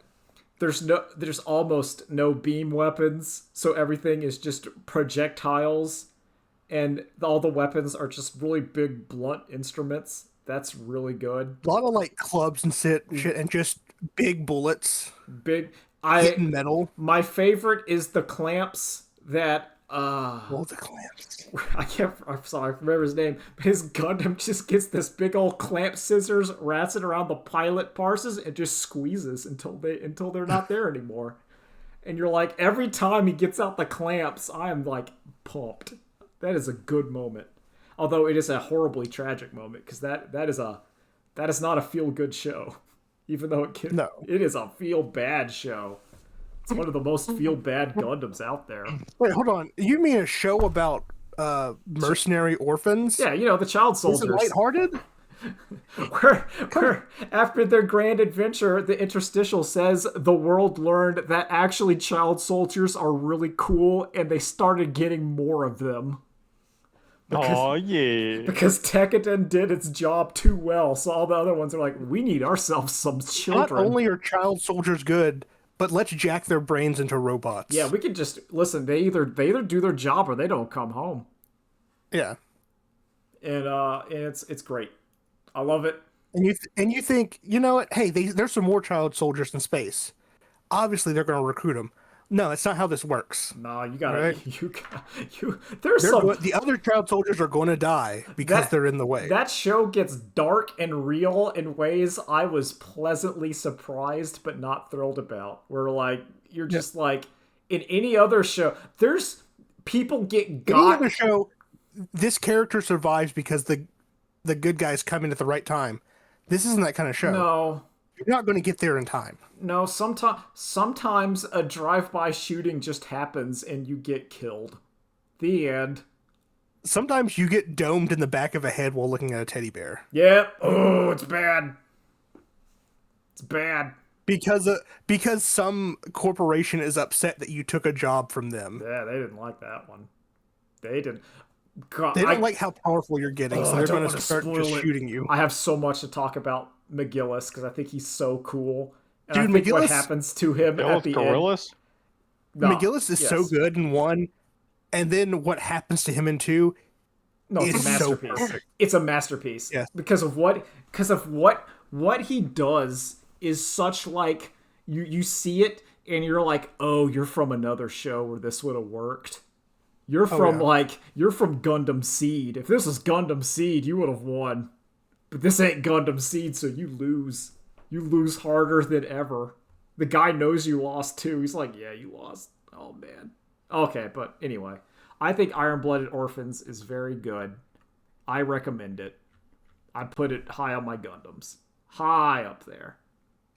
there's almost no beam weapons, so everything is just projectiles, and all the weapons are just really big blunt instruments. That's really good. A lot of like clubs and shit, and just big bullets Big. hitting metal. My favorite is the clamps that All the clamps. I'm sorry, I remember his name, but his Gundam just gets this big old clamp scissors, wraps it around the pilot parses, and just squeezes until they're not there anymore. And you're like, every time he gets out the clamps, I am like pumped. That is a good moment. Although it is a horribly tragic moment, because that is not a feel good show. Even though it is a feel bad show. It's one of the most feel bad Gundams out there. Wait, hold on. You mean a show about mercenary orphans? Yeah, the child soldiers. Is it lighthearted? where after their grand adventure, the interstitial says the world learned that actually child soldiers are really cool, and they started getting more of them. Oh yeah. Because Tekkadan did its job too well, so all the other ones are like, we need ourselves some children. Not only are child soldiers good, but let's jack their brains into robots. Yeah, we could just listen. They either do their job or they don't come home. Yeah, and it's great. I love it. And you think, you know what? Hey, there's some more child soldiers in space. Obviously, they're going to recruit them. No, that's not how this works. No, you gotta, right? The other child soldiers are going to die because they're in the way. That show gets dark and real in ways I was pleasantly surprised but not thrilled about. Where like you're just like in any other show, there's people get got. In any other show, this character survives because the good guys come in at the right time. This isn't that kind of show. No. You're not going to get there in time. No, sometimes a drive-by shooting just happens and you get killed. The end. Sometimes you get domed in the back of a head while looking at a teddy bear. Yeah. Oh, it's bad. It's bad. Because some corporation is upset that you took a job from them. Yeah, they didn't like that one. They didn't. God, they don't like how powerful you're getting, so they're going to start just shooting you. I have so much to talk about McGillis because I think he's so cool. And Dude, I think McGillis, what happens to him at the Gorillas? end. No, McGillis is so good in 1, and then what happens to him in 2 it's a masterpiece. So it's a masterpiece. Yes. Because of what he does is such like you see it and you're like, oh, you're from another show where this would have worked. You're from you're from Gundam Seed. If this was Gundam Seed, you would have won. But this ain't Gundam Seed, so you lose. You lose harder than ever. The guy knows you lost too. He's like, yeah, you lost. Oh man. Okay, but anyway, I think Iron-Blooded Orphans is very good. I recommend it. I put it high on my Gundams. High up there.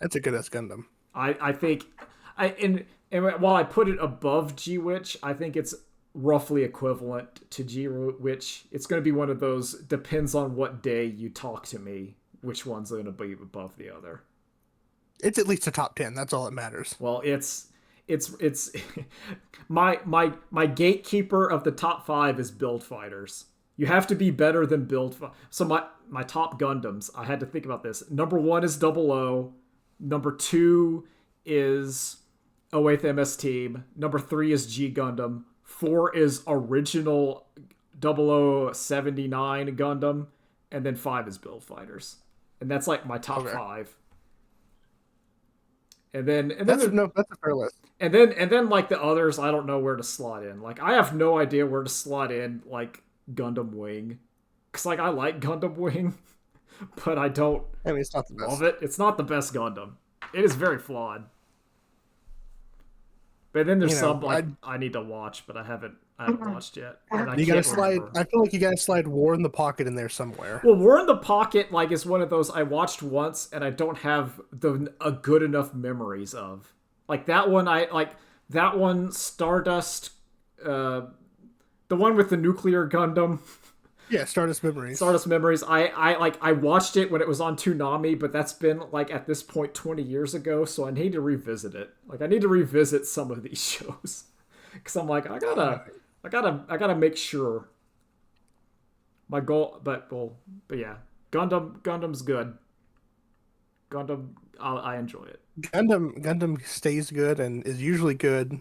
That's a good ass Gundam. I think and while I put it above G-Witch, I think it's roughly equivalent to G-Witch. It's going to be one of those, depends on what day you talk to me, which one's going to be above the other. It's at least a top 10. That's all that matters. Well, it's my gatekeeper of the top 5 is Build Fighters. You have to be better than Build Fighters. So my top Gundams, I had to think about this. Number 1 is 00. Number 2 is 08th MS Team. Number 3 is G Gundam. 4 is original 0079 Gundam, and then 5 is Build Fighters, and that's like my top 5. And then that's a fair list. And then like the others, I don't know where to slot in. Like I have no idea where to slot in like Gundam Wing, because like I like Gundam Wing, but I don't. I mean, it's not the best. Love it. It's not the best Gundam. It is very flawed. But then there's some like I need to watch, but I haven't watched yet. And you gotta slide. I feel like you gotta slide War in the Pocket in there somewhere. Well, War in the Pocket like is one of those I watched once and I don't have a good enough memories of. Like that one, Stardust. The the one with the nuclear Gundam. Yeah, Stardust Memories. Stardust Memories. I watched it when it was on Toonami, but that's been like at this point 20 years ago, so I need to revisit it. Like I need to revisit some of these shows because I'm like I gotta make sure. My goal, but yeah, Gundam's good. Gundam, I enjoy it. Gundam stays good and is usually good.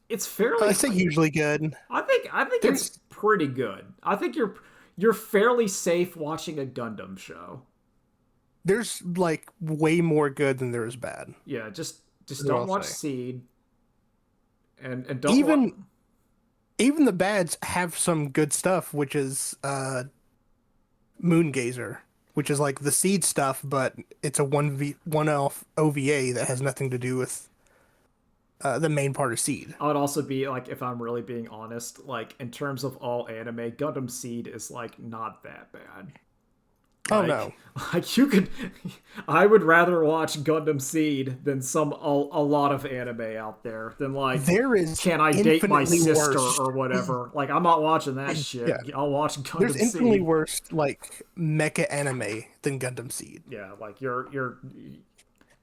It's fairly. I say usually good. I think it's pretty good. I think you're fairly safe watching a Gundam show. There's like way more good than there is bad. Yeah, just That's what don't I'll watch say. Seed. And don't Even the bads have some good stuff, which is Moongazer, which is like the Seed stuff, but it's a one-off OVA that has nothing to do with the main part of Seed. I would also be like, if I'm really being honest, like in terms of all anime, Gundam Seed is like not that bad. Oh Like, no. like you could, I would rather watch Gundam Seed than a lot of anime out there than like There is Can I Date My infinitely Sister worse. or whatever. Like I'm not watching that shit. Yeah. I'll watch Gundam There's infinitely Seed. worse like mecha anime than Gundam Seed. Yeah, like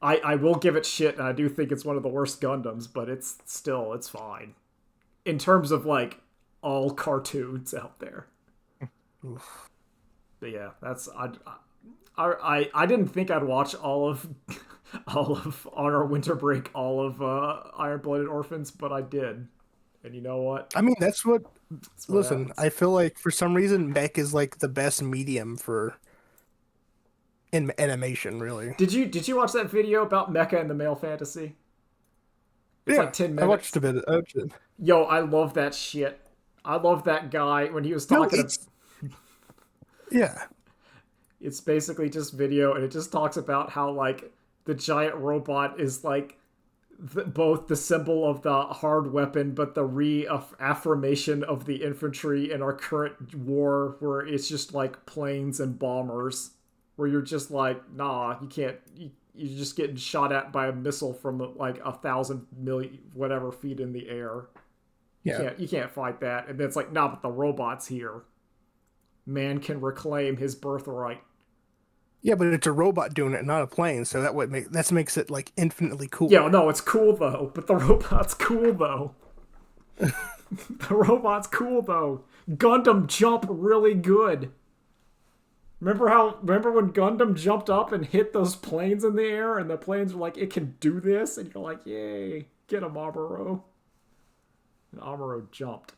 I will give it shit, and I do think it's one of the worst Gundams, but it's fine in terms of like all cartoons out there. Oof. But yeah, that's I didn't think I'd watch all of on our winter break all of Iron Blooded Orphans, but I did, and you know what? I mean, that's what. That's what Listen, happens. I feel like for some reason mech is like the best medium for in animation. Really. Did you watch that video about Mecha and the male fantasy? It's Yeah, like 10 minutes. I watched a bit. Yo, I love that shit. I love that guy when he was No, talking. yeah. It's basically just video, and it just talks about how like the giant robot is like both the symbol of the hard weapon, but the reaffirmation of the infantry in our current war, where it's just like planes and bombers, where you're just like, nah, you can't. You're just getting shot at by a missile from like 1,000 million whatever feet in the air. Yeah. You can't fight that. And then it's like, nah, but the robot's here. Man can reclaim his birthright. Yeah, but it's a robot doing it, not a plane. So that makes it like infinitely cool. Yeah, no, it's cool though. But the robot's cool though. The robot's cool though. Gundam jump really good. Remember when Gundam jumped up and hit those planes in the air, and the planes were like, "It can do this," and you're like, "Yay, get him, Amuro!" And Amuro jumped.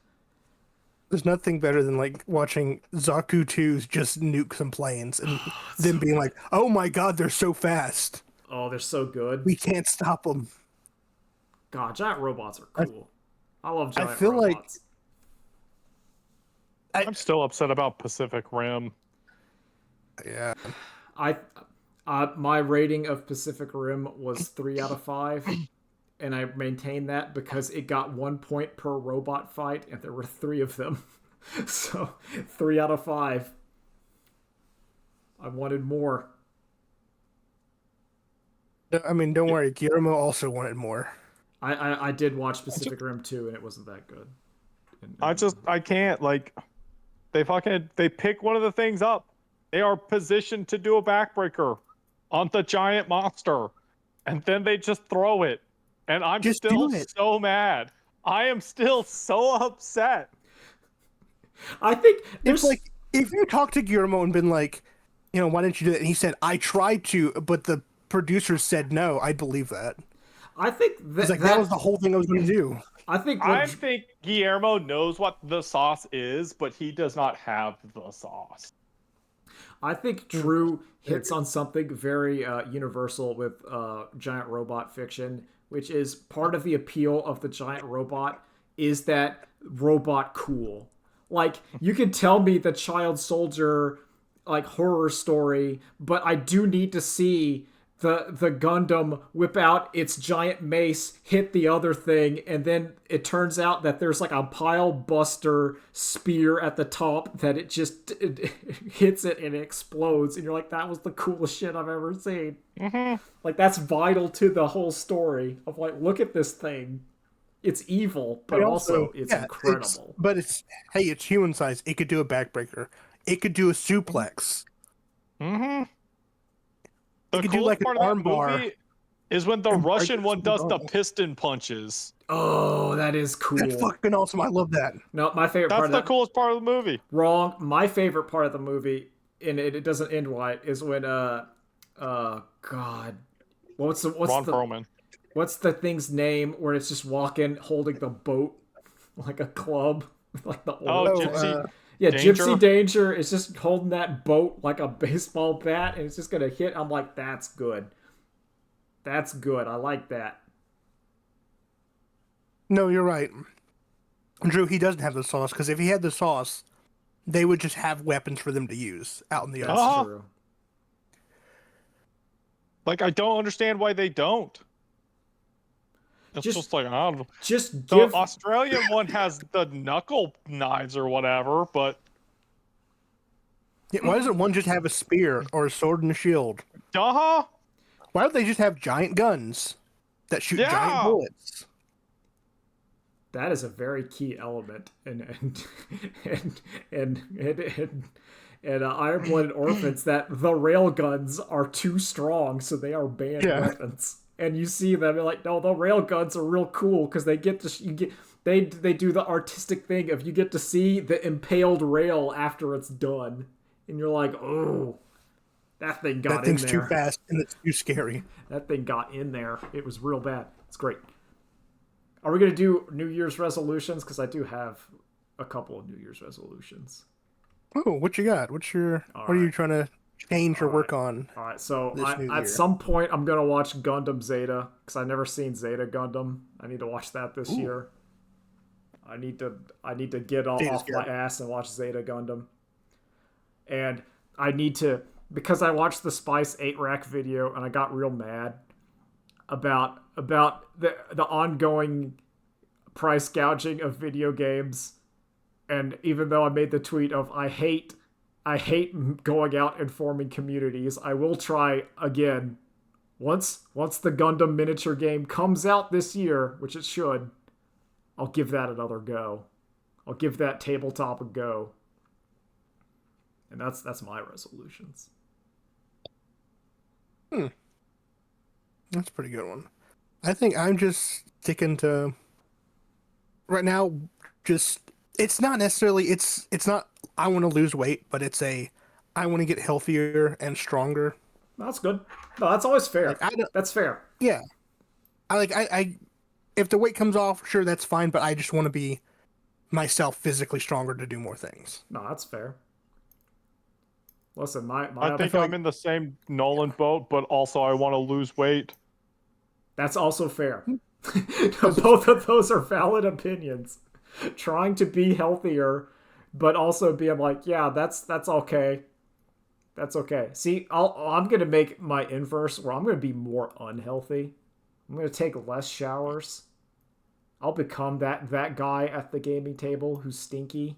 There's nothing better than like watching Zaku 2's just nuke some planes and them being like, "Oh my god, they're so fast. Oh, they're so good. We can't stop them." God, giant robots are cool. I love giant feel like- robots. I'm still upset about Pacific Rim. Yeah. My rating of Pacific Rim was 3 out of 5, and I maintain that because it got 1 point per robot fight, and there were 3 of them. So 3 out of 5. I wanted more. I mean, don't worry. Guillermo also wanted more. I did watch Pacific Rim 2, and it wasn't that good. I can't, like, they pick one of the things up. They are positioned to do a backbreaker on the giant monster, and then they just throw it. And I'm Just still do it. so mad. I am still so upset. I think It's there's like if you talk to Guillermo and been like, why didn't you do that? And he said, "I tried to, but the producers said no." I'd believe that. I think It's like that was the whole thing I was going to do. I think I think Guillermo knows what the sauce is, but he does not have the sauce. I think Drew hits on something very universal with giant robot fiction, which is part of the appeal of the giant robot is that robot cool. Like, you can tell me the child soldier like horror story, but I do need to see the Gundam whip out its giant mace, hit the other thing, and then it turns out that there's like a pile buster spear at the top that it hits it and it explodes, and you're like, that was the coolest shit I've ever seen. Mm-hmm. Like, that's vital to the whole story of like, look at this thing. It's evil, but But also it's yeah, incredible. it's human size. It could do a backbreaker. It could do a suplex. Mm-hmm. It The could do coolest like an part of that armbar movie is when the and break Russian one someone's does the arm. piston punches. Oh, that is That's cool. fucking awesome. I love that. No, my favorite part That's of the that. coolest part of the movie. Wrong. My favorite part of the movie, and it doesn't end right, is when God, Ron Perlman. what's the thing's name where it's just walking holding the boat like a club, like the Oh, oars. Oh, Gypsy Yeah, Danger. Gypsy Danger is just holding that boat like a baseball bat, and it's just gonna hit. I'm like, that's good. That's good. I like that. no, you're right. Drew, he doesn't have the sauce because if he had the sauce, they would just have weapons for them to use out in the That's open. true. Like, I don't understand why they don't. It's Just- just like, I don't know. Just The give. Australian one has the knuckle knives or whatever, but Yeah, why doesn't one just have a spear or a sword and a shield? duh. Why don't they just have giant guns that shoot Yeah. giant bullets? That is a very key element, and Iron Blooded Orphans, that the rail guns are too strong, so they are banned Yeah. weapons. And you see them, you're like, no, the rail guns are real cool because they get to they do the artistic thing of you get to see the impaled rail after it's done, and you're like, oh, that thing got That thing's in too there. fast and it's too scary. That thing got in there. It was real bad. It's great. Are we gonna do New Year's resolutions? Because I do have a couple of New Year's resolutions. Oh, what you got? What are you right. trying to change or work on? All right, so This new year. at some point I'm gonna watch Gundam Zeta because I've never seen Zeta Gundam. I need to watch that this year. I need to get off my ass and watch Zeta Gundam. And I need to, because I watched the Spice 8 Rack video and I got real mad about the ongoing price gouging of video games. And even though I made the tweet of I hate going out and forming communities, I will try again once the Gundam miniature game comes out this year, which it should. I'll give that another go. I'll give that tabletop a go. And that's my resolutions. That's a pretty good one. I think I'm just sticking to right now. Just it's not necessarily it's not I want to lose weight, but it's I want to get healthier and stronger. That's good. No, that's always fair. Like, I don't- That's fair. Yeah, I if the weight comes off, sure that's fine, but I just want to be myself physically stronger to do more things. No, that's fair. Listen, my I think I'm in the same Nolan boat, but also I want to lose weight. that's also fair. Both of those are valid opinions. Trying to be healthier, but also being like, yeah, that's okay. That's okay. See, I'm gonna make my inverse, where I'm gonna be more unhealthy. I'm gonna take less showers. I'll become that guy at the gaming table who's stinky.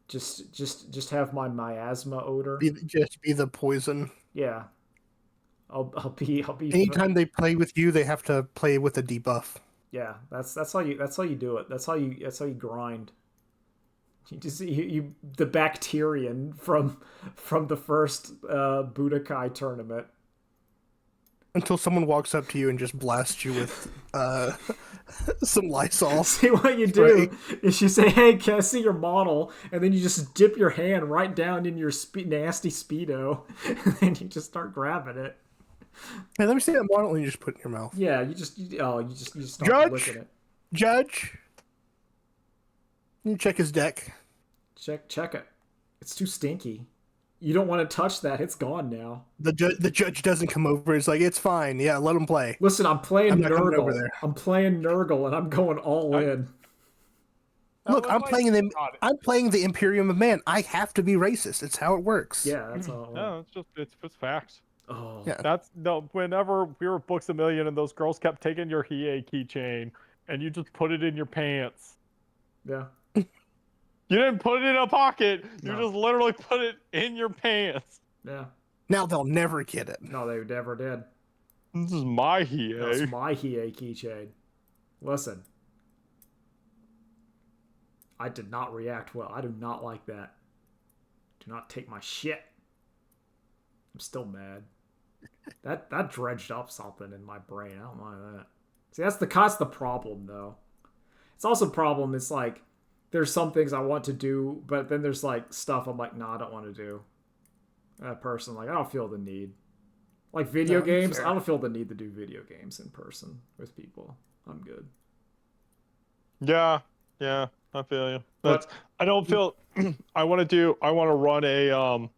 Just have my miasma odor. Just be the poison. Yeah. I'll be Anytime they play with you, they have to play with a debuff. Yeah, that's how you do it. That's how you grind. You just you the Bacterian from the first Budokai tournament. Until someone walks up to you and just blasts you with some Lysol. See, what you do is you say, "Hey, can I see your model?" And then you just dip your hand right down in your nasty Speedo, and then you just start grabbing it. Hey, let me see that model, and you just put it in your mouth. Yeah, you just start licking it. Judge, you check his deck. Check it. It's too stinky. You don't want to touch that. It's gone now. The judge doesn't come over. It's like, it's fine. Yeah, let him play. Listen, I'm playing I'm not coming over Nurgle. there. I'm playing Nurgle, and I'm going all in. Look, I'm playing the Imperium of Man. I have to be racist. It's how it works. Yeah, that's all. No, it's facts. Oh, Yeah. That's no. Whenever we were at Books a Million and those girls kept taking your Hiei keychain and you just put it in your pants. yeah. You didn't put it in a pocket. You No. just literally put it in your pants. Yeah. Now they'll never get it. No, they never did. This is my That's Hiei. my Hiei keychain. Listen. I did not react well. I do not like that. Do not take my shit. I'm still mad. That dredged up something in my brain. I don't mind that. See, that's the problem, though. It's also a problem. It's like there's some things I want to do, but then there's like stuff I'm like, nah, I don't want to do. Person, like I don't feel the need. Like video games, fair. I don't feel the need to do video games in person with people. I'm good. Yeah, I feel you. I don't feel. I want to run a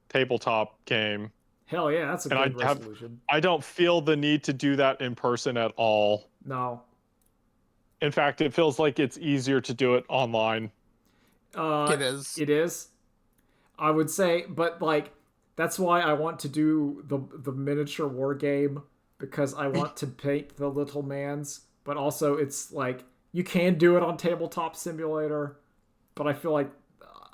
tabletop game. Hell yeah, that's a good resolution. I don't feel the need to do that in person at all. No. In fact, it feels like it's easier to do it online. It is. It is. I would say, but like that's why I want to do the miniature war game, because I want to paint the little mans, but also it's like you can do it on Tabletop Simulator, but I feel like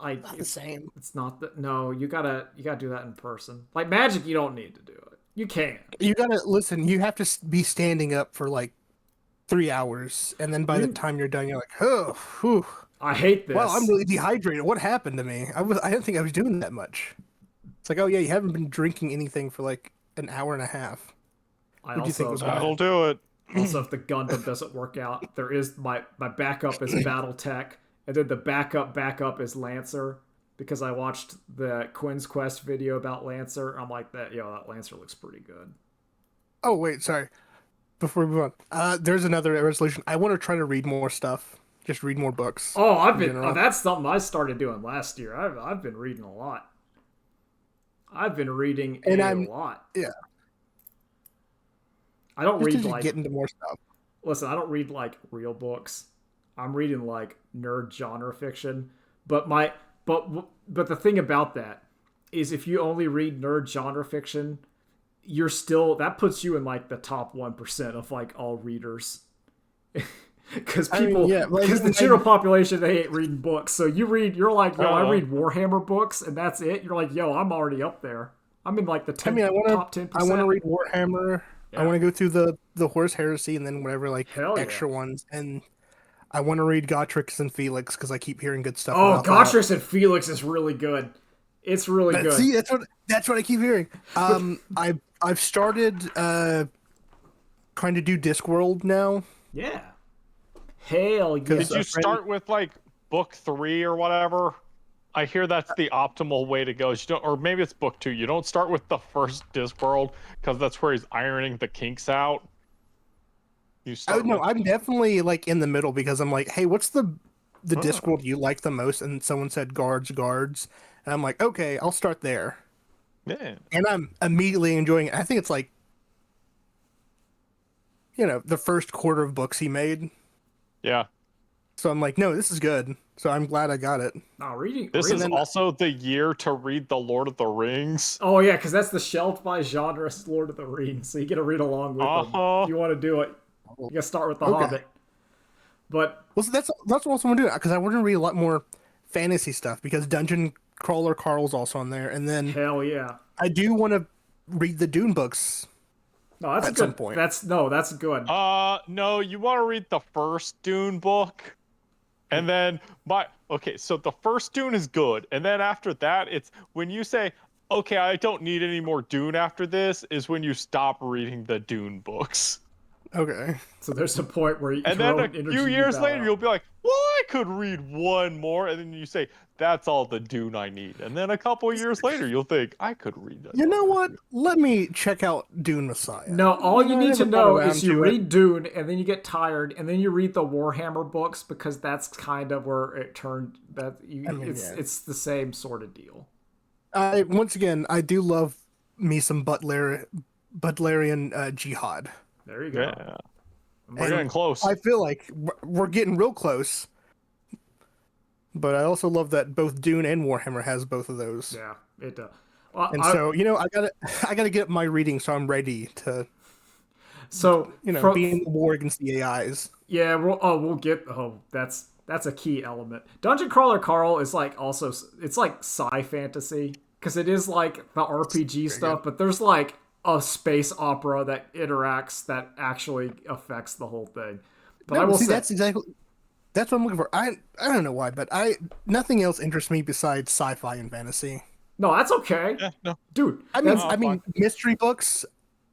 not the same. It's not that. No, you gotta do that in person. Like Magic, you don't need to do it. You can. You gotta listen. You have to be standing up for like 3 hours, and then by the time you're done, you're like, oh, whew. I hate this. Wow, I'm really dehydrated. What happened to me? I didn't think I was doing that much. It's like, oh yeah, you haven't been drinking anything for like an hour and a half. What do you think was that'll do it. Also, if the Gundam doesn't work out, there is my backup is BattleTech, and then the backup is Lancer, because I watched the Quinn's Quest video about Lancer. I'm like, that Lancer looks pretty good. Oh wait, sorry. Before we move on, there's another resolution. I want to try to read more stuff. Just read more books. Oh, that's something I started doing last year. I've been reading a lot. I've been reading a lot. Yeah. I don't read like get into more stuff. Listen, I don't read like real books. I'm reading like nerd genre fiction. But the thing about that is, if you only read nerd genre fiction, that puts you in like the top 1% of like all readers. Because the general population, they ain't reading books. So you're like, I read Warhammer books, and that's it. You're like, I'm already up there. I'm in like the top 10%. I want to read Warhammer. Yeah. I want to go through the Horse Heresy and then whatever extra ones, and I want to read Gotrix and Felix because I keep hearing good stuff. Oh, Gotrix and Felix is really good. It's really good. See, that's what I keep hearing. I've started trying to do Discworld now. Yeah. Hell yeah. Did you start with like book 3 or whatever? I hear that's the optimal way to go. Or maybe it's book 2. You don't start with the first Discworld because that's where he's ironing the kinks out. I'm definitely like in the middle because I'm like, hey, what's the Discworld you like the most? And someone said guards, and I'm like, okay, I'll start there. Yeah. And I'm immediately enjoying it. I think it's like, the first quarter of books he made. Yeah. So I'm like, no, this is good. So I'm glad I got it. This is also the year to read The Lord of the Rings. Oh, yeah, because that's the shelved by genre Lord of the Rings. So you get to read along with them. If you want to do it, you got to start with The Hobbit. But so that's what I want to do, because I want to read a lot more fantasy stuff, because Dungeon Crawler Carl's also on there. And then hell yeah, I do want to read the Dune books. No, that's at good. Some point. That's good. No, you want to read the first Dune book. And then so the first Dune is good, and then after that, it's when you say, okay, I don't need any more Dune after this, is when you stop reading the Dune books. Okay. So there's a point where and then a few years later, you'll be like, well, I could read one more, and then you say, that's all the Dune I need. And then a couple years later, you'll think, I could read that. You know what? Let me check out Dune Messiah. No, all you need to know is you read Dune, and then you get tired, and then you read the Warhammer books, because that's kind of where it turned. It's the same sort of deal. Once again, I do love me some Butlerian jihad. There you go. Yeah. We're getting close. I feel like we're getting real close. But I also love that both Dune and Warhammer has both of those. Yeah, it does. So I gotta get my reading, so I'm ready to. So be in the war against the AIs. Yeah, we'll get. That's a key element. Dungeon Crawler Carl is like also it's like sci fantasy, because it is like the RPG stuff, but there's like a space opera that interacts that actually affects the whole thing. But I No, will see, say, that's what I'm looking for. I don't know why, but nothing else interests me besides sci-fi and fantasy. no, that's okay, Yeah, no, dude. I mean, That's no, I it's fine. mean mystery books,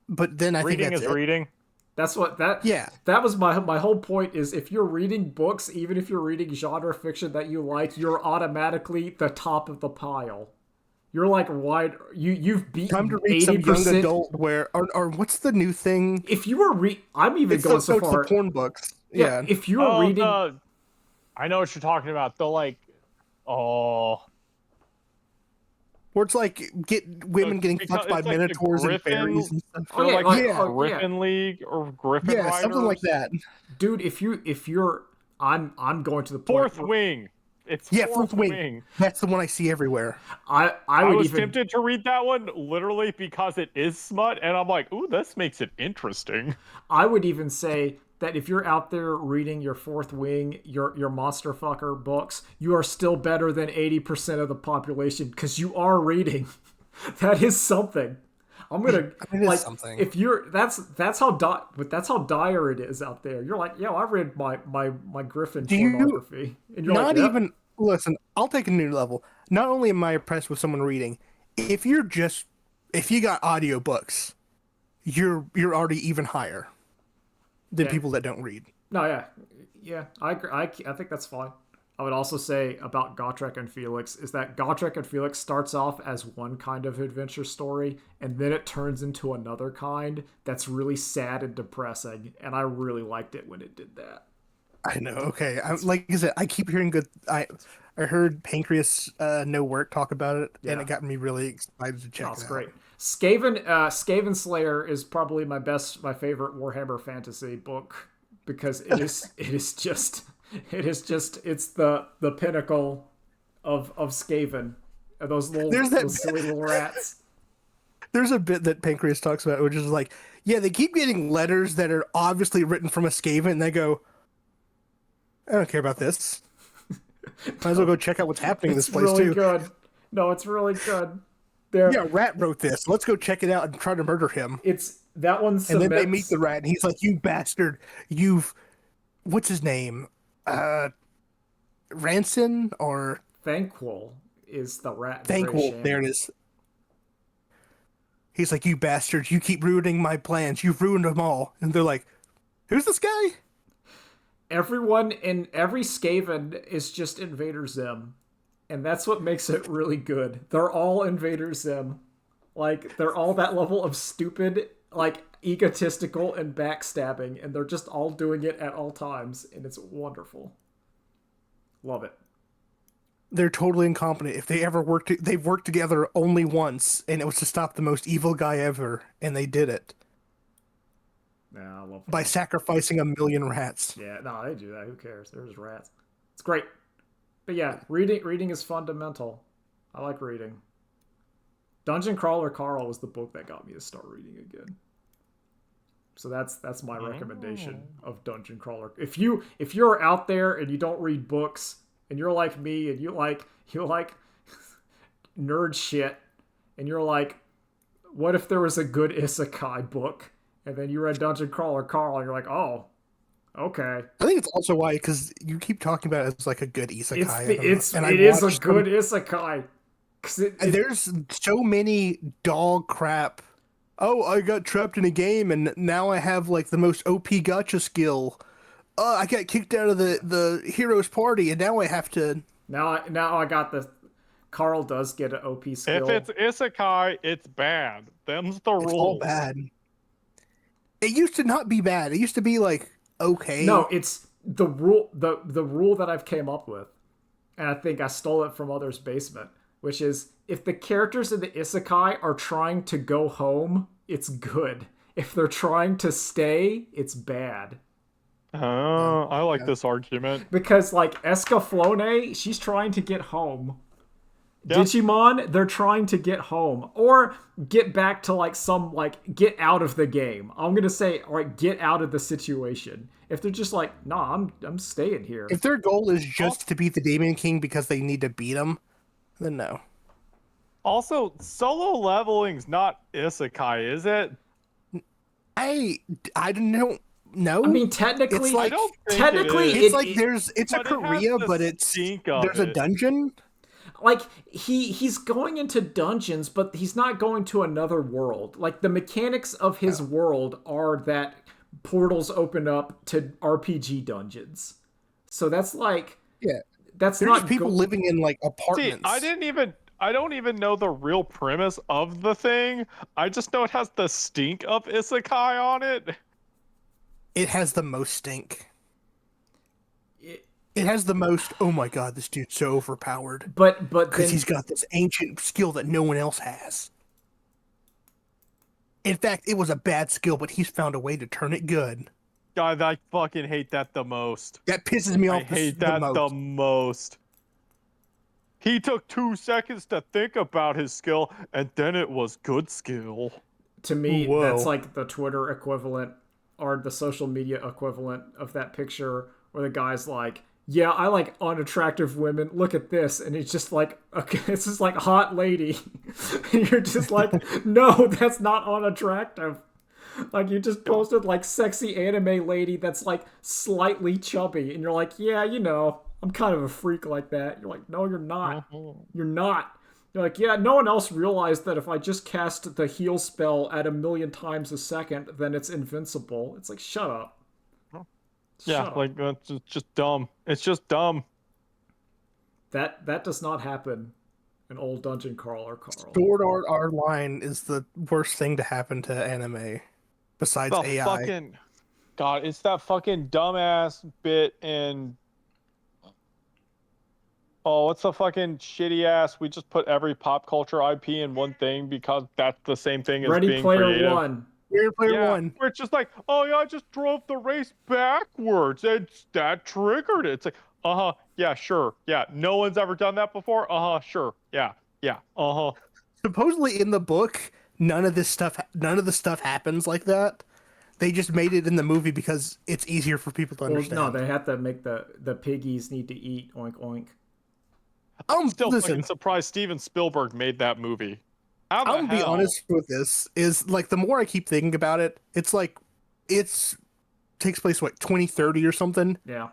but then I think Reading that's is it. reading. That's what Yeah, that was my whole point is if you're reading books, even if you're reading genre fiction that you like, you're automatically the top of the pile. You're like wide you've time to beaten read some young 80%. adult where or what's the new thing? If you were I'm even going so It's the far. porn books. Yeah, Yeah, if you're Oh, reading I know what you're talking about. The like, oh, where it's like get women getting because fucked by it's like the minotaurs and fairies Griffin. and stuff. oh They're yeah, like the Yeah, yeah, Griffin League or Griffin yeah, something like Riders. that. dude, if you're I'm going to the point Fourth where Wing. It's Yeah, Fourth Fourth Wing. Wing. That's the one I see everywhere. I I would was even tempted to read that one literally because it is smut, and I'm like, ooh, this makes it interesting. I would even say that if you're out there reading your Fourth Wing, your monster fucker books, you are still better than 80% of the population because you are reading. That is something. I'm gonna It is like something. if you're that's how but that's how dire it is out there. You're like, yo, I read my Griffin Do you pornography, and you're like, not yep. even listen? I'll take a new level. Not only am I impressed with someone reading, if you got audiobooks, you're already even higher than Yeah. people that don't read. No, yeah, yeah. I agree. I think that's fine. I would also say about Gotrek and Felix is that Gotrek and Felix starts off as one kind of adventure story, and then it turns into another kind that's really sad and depressing. And I really liked it when it did that. I know. Okay, like I said, I keep hearing good. I heard Pancreas No Work talk about it, and Yeah, it got me really excited to check no, it it's out. great. Skaven Slayer is probably my favorite Warhammer Fantasy book because it's the pinnacle of Skaven. There's that Those silly little rats. there's a bit that Pancreas talks about, which is like, yeah, they keep getting letters that are obviously written from a Skaven, and they go, I don't care about this. Might as well go check out what's happening in this It's place really too. good. No, it's really good. There, Yeah, Rat wrote this. Let's go check it out and try to murder him. it's that one And then they meet cements. the rat, and he's like, "You bastard! You've what's his name? Uh, Ranson or Thankful is the rat in Grey Thankful? There Shaman. it is." He's like, "You bastards! You keep ruining my plans. You've ruined them all." And they're like, "Who's this guy?" Everyone in every Skaven is just Invader Zim, and that's what makes it really good. They're all Invader Zim, like they're all that level of stupid, like egotistical and backstabbing, and they're just all doing it at all times, and it's wonderful. Love it. They're totally incompetent. If they ever they've worked together only once, and it was to stop the most evil guy ever, and they did it Yeah, I love by them. sacrificing a million rats. Yeah, no, they do that. Who cares? They're just rats. It's great. But yeah, reading is fundamental. I like reading. Dungeon Crawler Carl was the book that got me to start reading again. So that's my recommendation of Dungeon Crawler. If you're out there and you don't read books and you're like me and you like nerd shit and you're like, what if there was a good isekai book? And then you read Dungeon Crawler Carl and you're like, oh, okay. I think it's also why, because you keep talking about it as like a good isekai. It is a good isekai. 'Cause There's so many dog crap. Oh, I got trapped in a game and now I have like the most OP gotcha skill. I got kicked out of the hero's party and now I have to. now I got the Carl does get an OP skill. If it's isekai, it's bad. Them's the It's all rules. bad. It used to not be bad. It used to be like okay. No, it's the rule that I've came up with, and I think I stole it from others' basement, which is if the characters in the isekai are trying to go home, it's good. If they're trying to stay, it's bad. Oh, I like Yeah. this argument. Because like Escaflowne, she's trying to get home. Yeah. Digimon, they're trying to get home or get back to like some like get out of the game. I'm gonna say, all right, get out of the situation. If they're just like, nah, I'm staying here. If their goal is just to beat the Demon King because they need to beat him, then no. Also, solo leveling's not isekai, is it? I don't know. No, I mean, it's technically, I like don't think technically, it it's is. like it's a But it has Korea, the but it's stink of there's a it. dungeon. like he's going into dungeons, but he's not going to another world. Like the mechanics of his world are that portals open up to RPG dungeons. So that's like Yeah, that's they're not just people living in like See, apartments. I don't even know the real premise of the thing. I just know it has the stink of isekai on it. It has the most stink. it, It has the most. Oh my god, this dude's so overpowered but because then he's got this ancient skill that no one else has. In fact, it was a bad skill, but he's found a way to turn it good. God, I fucking hate that the most. That pisses me I off hate the that the most. most. He took 2 seconds to think about his skill, and then it was good skill. to me that's Whoa. like the Twitter equivalent or the social media equivalent of that picture where the guy's like, yeah, I like unattractive women. Look at this. And he's just like, okay, this is like hot lady. And you're just like, no, that's not unattractive. Like you just posted like sexy anime lady that's like slightly chubby. And you're like, yeah, you know, I'm kind of a freak like that. You're like, no, you're not. You're not. You're like, yeah, no one else realized that if I just cast the heal spell at 1,000,000 times a second, then it's invincible. It's like, shut up. Yeah, Shut up. like that's just dumb. It's just dumb. That does not happen in old dungeon crawler Carl. Sword Art Online is the worst thing to happen to anime, besides The AI. fucking God, it's that fucking dumbass bit in oh, what's the fucking shitty ass? We just put every pop culture IP in one thing because that's the same thing as Ready being Player creative. One. Ready Player Yeah, One. where it's just like, oh yeah, I just drove the race backwards. That triggered it. It's like, uh-huh, yeah, sure. Yeah. No one's ever done that before? Uh-huh, sure. Yeah, yeah, uh-huh. Supposedly in the book, none of the stuff happens like that. They just made it in the movie because it's easier for people to Well, understand. no, they have to make the piggies need to eat. Oink oink. Still Listen, fucking surprised Steven Spielberg made that movie. How the I'm gonna be hell? honest with this. Is like the more I keep thinking about it, it's like it's takes place what 2030 or something, Yeah.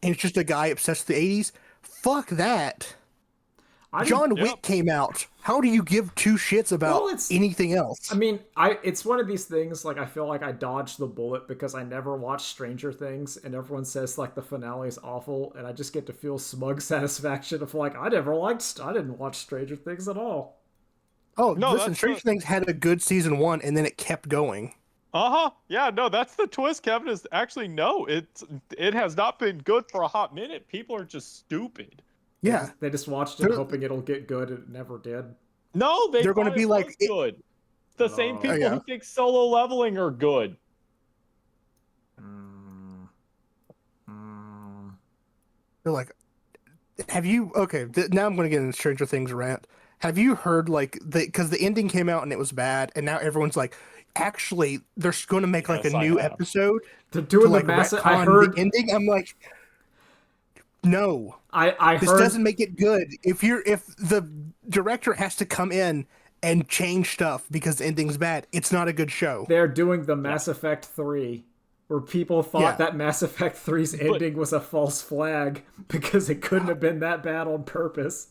and it's just a guy obsessed with the 80s. Fuck that. I John Yep. Wick came out. How do you give two shits about Well, it's- anything else? I mean, it's one of these things like I feel like I dodged the bullet because I never watched Stranger Things and everyone says like the finale is awful and I just get to feel smug satisfaction of like I didn't watch Stranger Things at all. Oh, No, listen, that's Stranger Things had a good season 1 and then it kept going. Uh-huh. Yeah, no, that's the twist, Kevin, is actually no, it has not been good for a hot minute. People are just stupid. Yeah. They just watched it They're- hoping it'll get good and it never did. No, They're going gonna to be like, was good. The same Oh, people yeah. who think solo leveling are good. They're like, have you okay, now I'm going to get into Stranger Things rant. Have you heard like because the ending came out and it was bad and now everyone's like actually they're going to make like Yes, a I new have. episode They're to doing like the massive. retcon I heard. the ending? I'm like, no, I this heard. doesn't make it good. If the director has to come in and change stuff because the ending's bad, it's not a good show. They're doing the Mass Effect 3, where people thought Yeah. that Mass Effect 3's ending was a false flag because it couldn't have been that bad on purpose.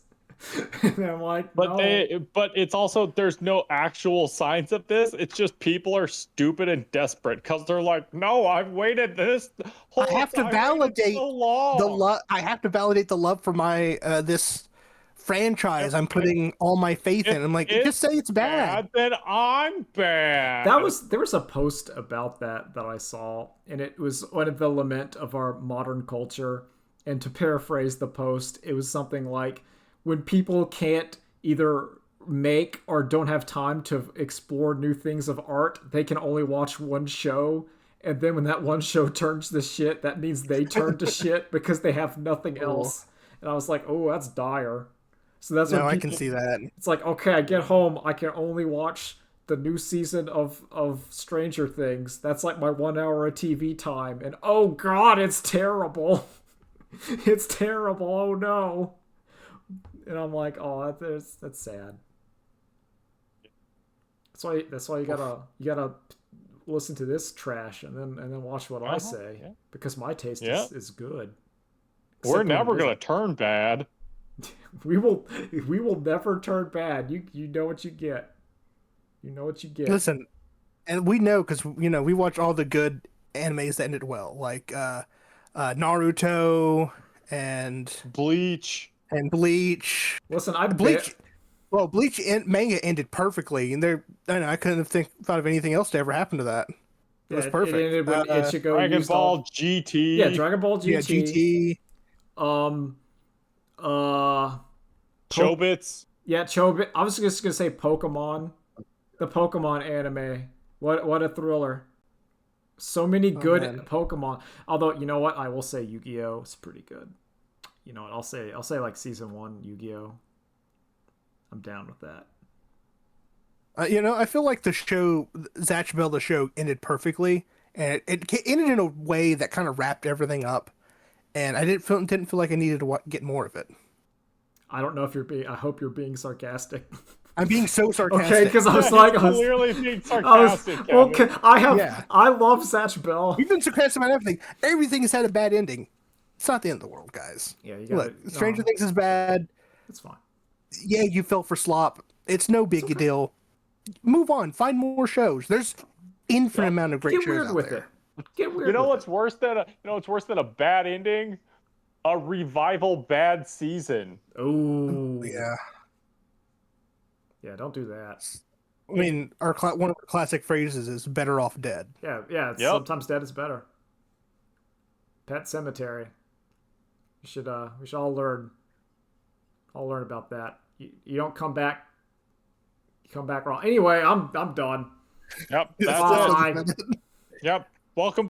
And I'm like, But no. but it's also there's no actual signs of this. It's just people are stupid and desperate because they're like, no, I've waited this whole I have to I waited validate so long. the love. I have to validate the love for my this franchise. I'm putting all my faith in. I'm like, just say it's bad. Then I'm bad. There was a post about that I saw, and it was one of the lament of our modern culture. And to paraphrase the post, it was something like, when people can't either make or don't have time to explore new things of art, they can only watch one show. And then when that one show turns to shit, that means they turn to shit because they have nothing else. And I was like, oh, that's dire. So that's No, when I people, can see that. it's like, okay, I get home, I can only watch the new season of Stranger Things. That's like my 1 hour of TV time. And oh god, it's terrible. It's terrible. Oh no. And I'm like, oh, that's sad. That's why you gotta listen to this trash and then watch what I say, Yeah. because my taste Yeah. is good. We're Except when never it gonna isn't. turn bad. We will never turn bad. You know what you get. You know what you get. Listen, and we know because we watch all the good animes that ended well, like Naruto and Bleach. Bleach. Listen, I bet. Bleach. Well, manga ended perfectly, and I couldn't thought of anything else to ever happen to that. It Yeah, was it perfect. ended when Ichigo Dragon used Ball all. GT. Yeah, Dragon Ball Yeah, GT. GT. Um, uh, po- Chobits. yeah, Chobit. I was just gonna say Pokemon, the Pokemon anime. What a thriller! So many Oh good man. Pokemon. Although you know what, I will say Yu-Gi-Oh is pretty good. You know what? I'll say like season 1 Yu-Gi-Oh. I'm down with that. I feel like the show, Zatch Bell, the show ended perfectly, and it ended in a way that kind of wrapped everything up, and I didn't feel like I needed to get more of it. I don't know if you're being. I hope you're being sarcastic. I'm being so Okay, sarcastic. because I was Yeah, like, he's I was, clearly being I was. sarcastic, Well, Kevin. Yeah. I love Zatch Bell. You've been sarcastic about everything. Everything has had a bad ending. It's not the end of the world, guys. Yeah, you Look, gotta. Stranger No, Things is bad. it's fine. Yeah, you fell for slop. It's no big okay. deal. Move on. Find more shows. There's infinite Yep. amount of great Get shows weird out with there. it. Get weird. You know with what's it. worse than a bad ending? A revival bad season. Oh. Yeah. Yeah, don't do that. I mean, one of our classic phrases is "better off dead." Yeah, yeah. It's, Yep. sometimes dead is better. Pet Cemetery. We should all learn about that. You don't come back. You come back wrong. Anyway, I'm done. Yep, That's that's it. Bye. it. Yep. Welcome